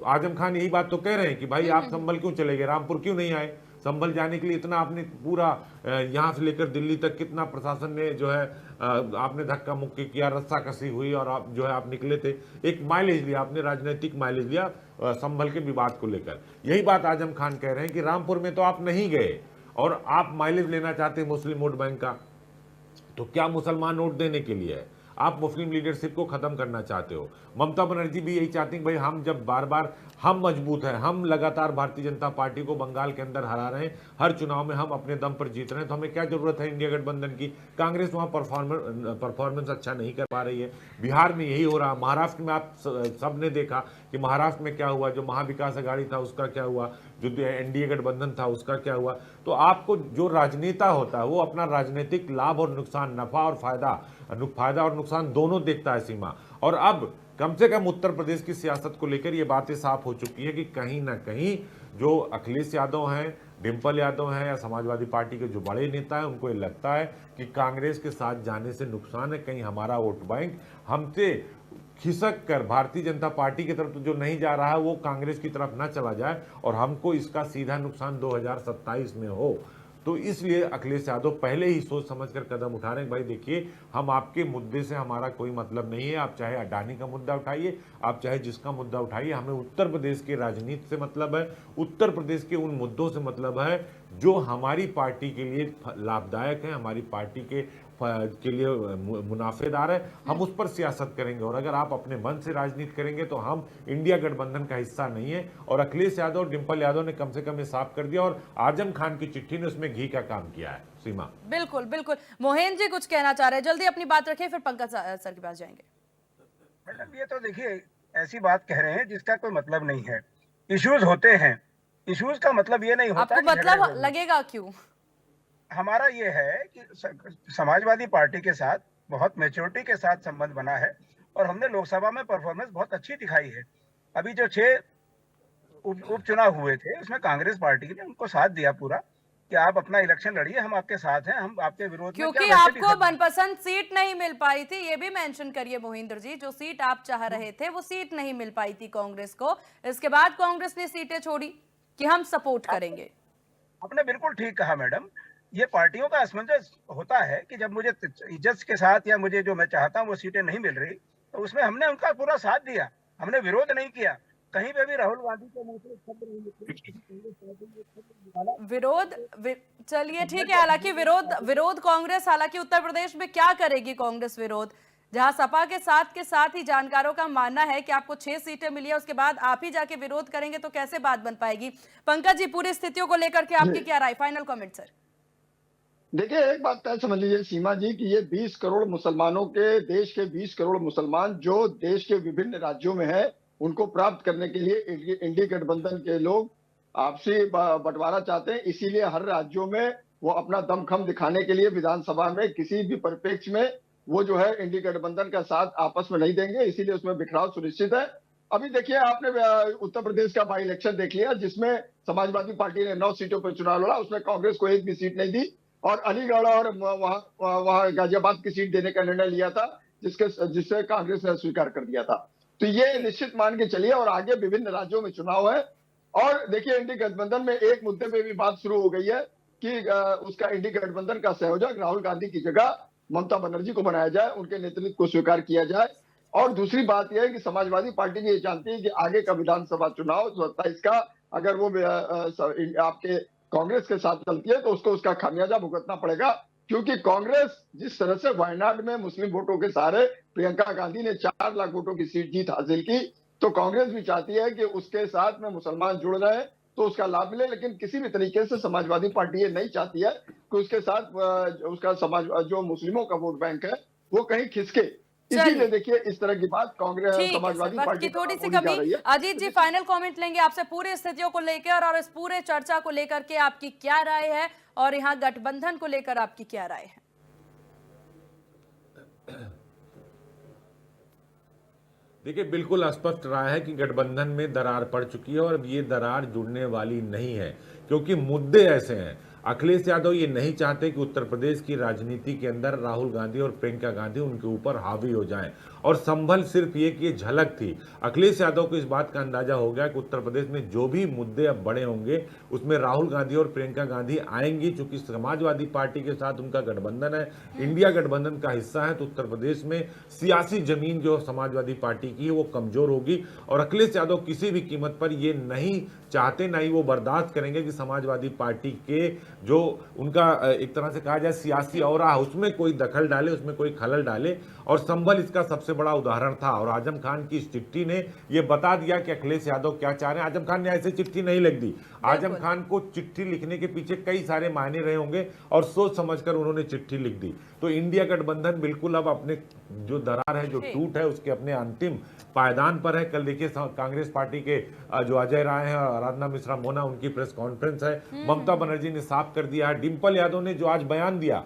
आजम खान यही बात तो कह रहे हैं कि भाई आप संभल क्यों चले गए, रामपुर क्यों नहीं आए। संभल जाने के लिए इतना आपने पूरा यहाँ से लेकर दिल्ली तक कितना प्रशासन ने जो है आपने धक्का मुक्की किया, रस्सा कसी हुई और आप जो है आप निकले थे, एक माइलेज लिया आपने, राजनीतिक माइलेज लिया संभल के विवाद को लेकर। यही बात आजम खान कह रहे हैं कि रामपुर में तो आप नहीं गए और आप माइलेज लेना चाहते हैं मुस्लिम वोट बैंक का। तो क्या मुसलमान वोट देने के लिए है? आप मुस्लिम लीडरशिप को खत्म करना चाहते हो। ममता बनर्जी भी यही चाहती हैं भाई हम जब बार बार हम मजबूत हैं, हम लगातार भारतीय जनता पार्टी को बंगाल के अंदर हरा रहे हैं, हर चुनाव में हम अपने दम पर जीत रहे हैं, तो हमें क्या जरूरत है इंडिया गठबंधन की। कांग्रेस वहां परफॉर्मेंस अच्छा नहीं कर पा रही है, बिहार में यही हो रहा, महाराष्ट्र में आप सब ने देखा कि महाराष्ट्र में क्या हुआ, जो महाविकास अघाड़ी था उसका क्या हुआ, जो एनडीए गठबंधन था उसका क्या हुआ। तो आपको जो राजनेता होता है वो अपना राजनीतिक लाभ और नुकसान, नफा और फायदा और नुकसान दोनों देखता है सीमा। और अब कम से कम उत्तर प्रदेश की सियासत को लेकर ये बातें साफ हो चुकी है कि कहीं ना कहीं जो अखिलेश यादव हैं, डिम्पल यादव हैं या समाजवादी पार्टी के जो बड़े नेता हैं, उनको ये लगता है कि कांग्रेस के साथ जाने से नुकसान है, कहीं हमारा वोट बैंक हमसे खिसक कर भारतीय जनता पार्टी की तरफ तो जो नहीं जा रहा है वो कांग्रेस की तरफ ना चला जाए और हमको इसका सीधा नुकसान 2027 में हो। तो इसलिए अखिलेश यादव पहले ही सोच समझकर कदम उठा रहे हैं। भाई देखिए, हम आपके मुद्दे से हमारा कोई मतलब नहीं है, आप चाहे अडानी का मुद्दा उठाइए, आप चाहे जिसका मुद्दा उठाइए, हमें उत्तर प्रदेश की राजनीति से मतलब है, उत्तर प्रदेश के उन मुद्दों से मतलब है जो हमारी पार्टी के लिए लाभदायक है, हमारी पार्टी के लिए मुनाफेदार है, हम उस पर सियासत करेंगे। और अगर आप अपने मन से राजनीति करेंगे तो हम इंडिया गठबंधन का हिस्सा नहीं है। और अखिलेश यादव और डिम्पल यादव ने कम से कम ये साफ कर दिया, और आजम खान की चिट्ठी ने उसमें घी का काम किया है। सीमा, बिल्कुल बिल्कुल। मोहन जी कुछ कहना चाह रहे हैं, जल्दी अपनी बात रखें, फिर पंकज सर के पास जाएंगे। मैडम ये तो देखिए ऐसी बात कह रहे हैं जिसका कोई मतलब नहीं है। इश्यूज होते हैं, इश्यूज का मतलब ये नहीं होता आपको मतलब लगेगा क्यों? हमारा ये है कि समाजवादी पार्टी के साथ बहुत मैच्योरिटी के साथ संबंध बना है और हमने लोकसभा में परफॉर्मेंस बहुत अच्छी दिखाई है। अभी जो 6 उपचुनाव हुए थे उसमें कांग्रेस पार्टी ने उनको साथ दिया पूरा कि आप अपना इलेक्शन लड़िए, हम आपके साथ हैं, हम आपके विरोध में। क्योंकि आपको मनपसंद सीट नहीं मिल पाई थी, ये भी मेंशन करिए मोहिंदर जी, जो सीट आप चाह रहे थे वो सीट नहीं मिल पाई थी कांग्रेस को, इसके बाद कांग्रेस ने सीटें छोड़ी कि हम सपोर्ट करेंगे। आपने बिल्कुल ठीक कहा मैडम, ये पार्टियों का असमंजस होता है कि जब मुझे इज्जत के साथ या मुझे जो मैं चाहता हूँ वो सीटें नहीं मिल रही तो उसमें हमने उनका पूरा साथ दिया, हमने विरोध नहीं किया। कहीं पे भी राहुल गांधी के मुंह से शब्द नहीं निकले विरोध। चलिए ठीक है, हालांकि विरोध कांग्रेस, हालांकि उत्तर प्रदेश में क्या करेगी कांग्रेस विरोध, जहां सपा के साथ ही जानकारों का मानना है कि आपको 6 सीटें मिली है, उसके बाद आप ही जाके विरोध करेंगे तो कैसे बात बन पाएगी। पंकज जी, पूरी स्थितियों को लेकर के आपकी क्या राय, फाइनल कमेंट सर। देखिए, एक बात तय समझ लीजिए सीमा जी कि ये 20 करोड़ मुसलमानों के, देश के 20 करोड़ मुसलमान जो देश के विभिन्न राज्यों में है, उनको प्राप्त करने के लिए इंडी गठबंधन के लोग आपसी बंटवारा चाहते हैं। इसीलिए हर राज्यों में वो अपना दमखम दिखाने के लिए विधानसभा में किसी भी परिप्रेक्ष्य में वो जो है इंडी गठबंधन का साथ आपस में नहीं देंगे, इसीलिए उसमें बिखराव सुनिश्चित है। अभी देखिए, आपने उत्तर प्रदेश का बाई इलेक्शन देख लिया जिसमें समाजवादी पार्टी ने 9 सीटों पर चुनाव लड़ा, उसमें कांग्रेस को एक भी सीट नहीं दी और अलीगढ़ और वहां गाजियाबाद की सीट देने का निर्णय लिया था जिससे कांग्रेस ने स्वीकार कर दिया था। तो ये निश्चित मान के चलिए, और आगे विभिन्न राज्यों में चुनाव है। और देखिए, इंडी गठबंधन में एक मुद्दे पे भी बात शुरू हो गई है कि उसका इंडी गठबंधन का संयोजक राहुल गांधी की जगह ममता बनर्जी को बनाया जाए, उनके नेतृत्व को स्वीकार किया जाए। और दूसरी बात यह है कि समाजवादी पार्टी ये जानती है कि आगे का विधानसभा चुनाव 27 का अगर वो आपके कांग्रेस के साथ चलती है तो उसको उसका खामियाजा भुगतना पड़ेगा, क्योंकि कांग्रेस जिस तरह से वायनाड में मुस्लिम वोटों के सहारे प्रियंका गांधी ने 4 लाख वोटों की जीत हासिल की, तो कांग्रेस भी चाहती है कि उसके साथ में मुसलमान जुड़ रहे तो उसका लाभ मिले। लेकिन किसी भी तरीके से समाजवादी पार्टी ये नहीं चाहती है कि उसके साथ उसका समाज जो मुस्लिमों का वोट बैंक है वो कहीं खिसके। इसीलिए देखिए, इस तरह की बात कांग्रेस समाजवादी पार्टी की थोड़ी सी कमी। अजीत जी, फाइनल कमेंट लेंगे आपसे पूरी स्थितियों को लेकर और इस पूरे चर्चा को लेकर के आपकी क्या राय है, और यहाँ गठबंधन को लेकर आपकी क्या राय है। देखिए, बिल्कुल स्पष्ट राय है कि गठबंधन में दरार पड़ चुकी है और अब ये दरार जुड़ने वाली नहीं है, क्योंकि मुद्दे ऐसे हैं। अखिलेश यादव ये नहीं चाहते कि उत्तर प्रदेश की राजनीति के अंदर राहुल गांधी और प्रियंका गांधी उनके ऊपर हावी हो जाएं, और संभल सिर्फ ये कि ये झलक थी। अखिलेश यादव को इस बात का अंदाजा हो गया कि उत्तर प्रदेश में जो भी मुद्दे अब बड़े होंगे उसमें राहुल गांधी और प्रियंका गांधी आएंगी, चूंकि समाजवादी पार्टी के साथ उनका गठबंधन है, इंडिया गठबंधन का हिस्सा है, तो उत्तर प्रदेश में सियासी जमीन जो समाजवादी पार्टी की है वो कमजोर होगी। और अखिलेश यादव किसी भी कीमत पर ये नहीं चाहते, ना ही वो बर्दाश्त करेंगे कि समाजवादी पार्टी के जो उनका एक तरह से कहा जाए सियासी औरा उसमें कोई दखल डाले, उसमें कोई खलल डाले। और संभल इसका सबसे सबसे बड़ा उदाहरण था। और आजम खान की इस चिट्ठी ने ये बता दिया कि अखिलेश यादव क्या चाह रहे हैं। आजम खान ने ऐसे चिट्ठी नहीं लिख दी। आजम खान को चिट्ठी लिखने के पीछे कई सारे मायने रहे होंगे और सोच समझकर उन्होंने चिट्ठी लिख दी। तो इंडिया गठबंधन बिल्कुल अब अपने जो दरार है, जो टूट है, उसके अपने अंतिम पायदान पर है। कल देखिए कांग्रेस पार्टी के जो अजय राय हैं, आराधना मिश्रा मोना, उनकी प्रेस कॉन्फ्रेंस है। ममता बनर्जी ने साफ कर दिया है। डिंपल यादव ने जो आज बयान दिया,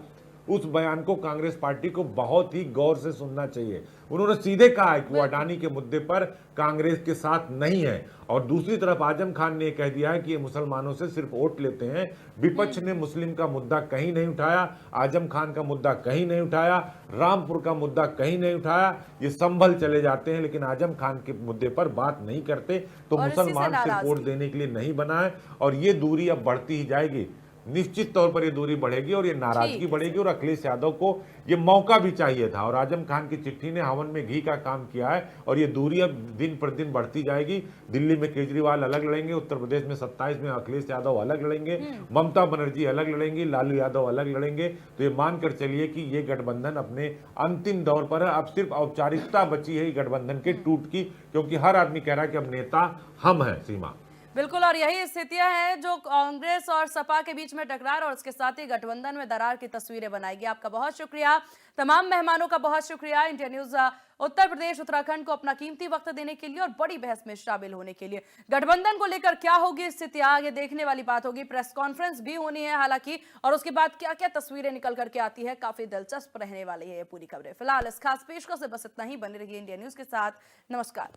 उस बयान को कांग्रेस पार्टी को बहुत ही गौर से सुनना चाहिए। उन्होंने सीधे कहा है कि वो अडानी के मुद्दे पर कांग्रेस के साथ नहीं है। और दूसरी तरफ आजम खान ने कह दिया है कि ये मुसलमानों से सिर्फ वोट लेते हैं। विपक्ष ने मुस्लिम का मुद्दा कहीं नहीं उठाया, आजम खान का मुद्दा कहीं नहीं उठाया, रामपुर का मुद्दा कहीं नहीं उठाया। ये संभल चले जाते हैं लेकिन आजम खान के मुद्दे पर बात नहीं करते। तो मुसलमान सिर्फ वोट देने के लिए नहीं बना है और ये दूरी अब बढ़ती ही जाएगी। निश्चित तौर पर ये दूरी बढ़ेगी और ये नाराजगी बढ़ेगी। और अखिलेश यादव को ये मौका भी चाहिए था और आजम खान की चिट्ठी ने हवन में घी का काम किया है और ये दूरी अब दिन पर दिन बढ़ती जाएगी। दिल्ली में केजरीवाल अलग लड़ेंगे, उत्तर प्रदेश में 27 में अखिलेश यादव अलग लड़ेंगे, ममता बनर्जी अलग लड़ेंगी, लालू यादव अलग लड़ेंगे। तो ये मानकर चलिए कि ये गठबंधन अपने अंतिम दौर पर है। अब सिर्फ औपचारिकता बची है गठबंधन के टूट की, क्योंकि हर आदमी कह रहा है कि अब नेता हम हैं। सीमा बिल्कुल, और यही स्थितियां हैं जो कांग्रेस और सपा के बीच में टकरार और उसके साथ ही गठबंधन में दरार की तस्वीरें बनाएगी। आपका बहुत शुक्रिया, तमाम मेहमानों का बहुत शुक्रिया इंडिया न्यूज उत्तर प्रदेश उत्तराखंड को अपना कीमती वक्त देने के लिए और बड़ी बहस में शामिल होने के लिए। गठबंधन को लेकर क्या होगी स्थिति आगे देखने वाली बात होगी। प्रेस कॉन्फ्रेंस भी होनी है हालांकि, और उसके बाद क्या क्या तस्वीरें निकल करके आती है, काफी दिलचस्प रहने वाली है ये पूरी खबरें। फिलहाल इस खास पेशकश से बस इतना ही। बने रहिए इंडिया न्यूज के साथ। नमस्कार।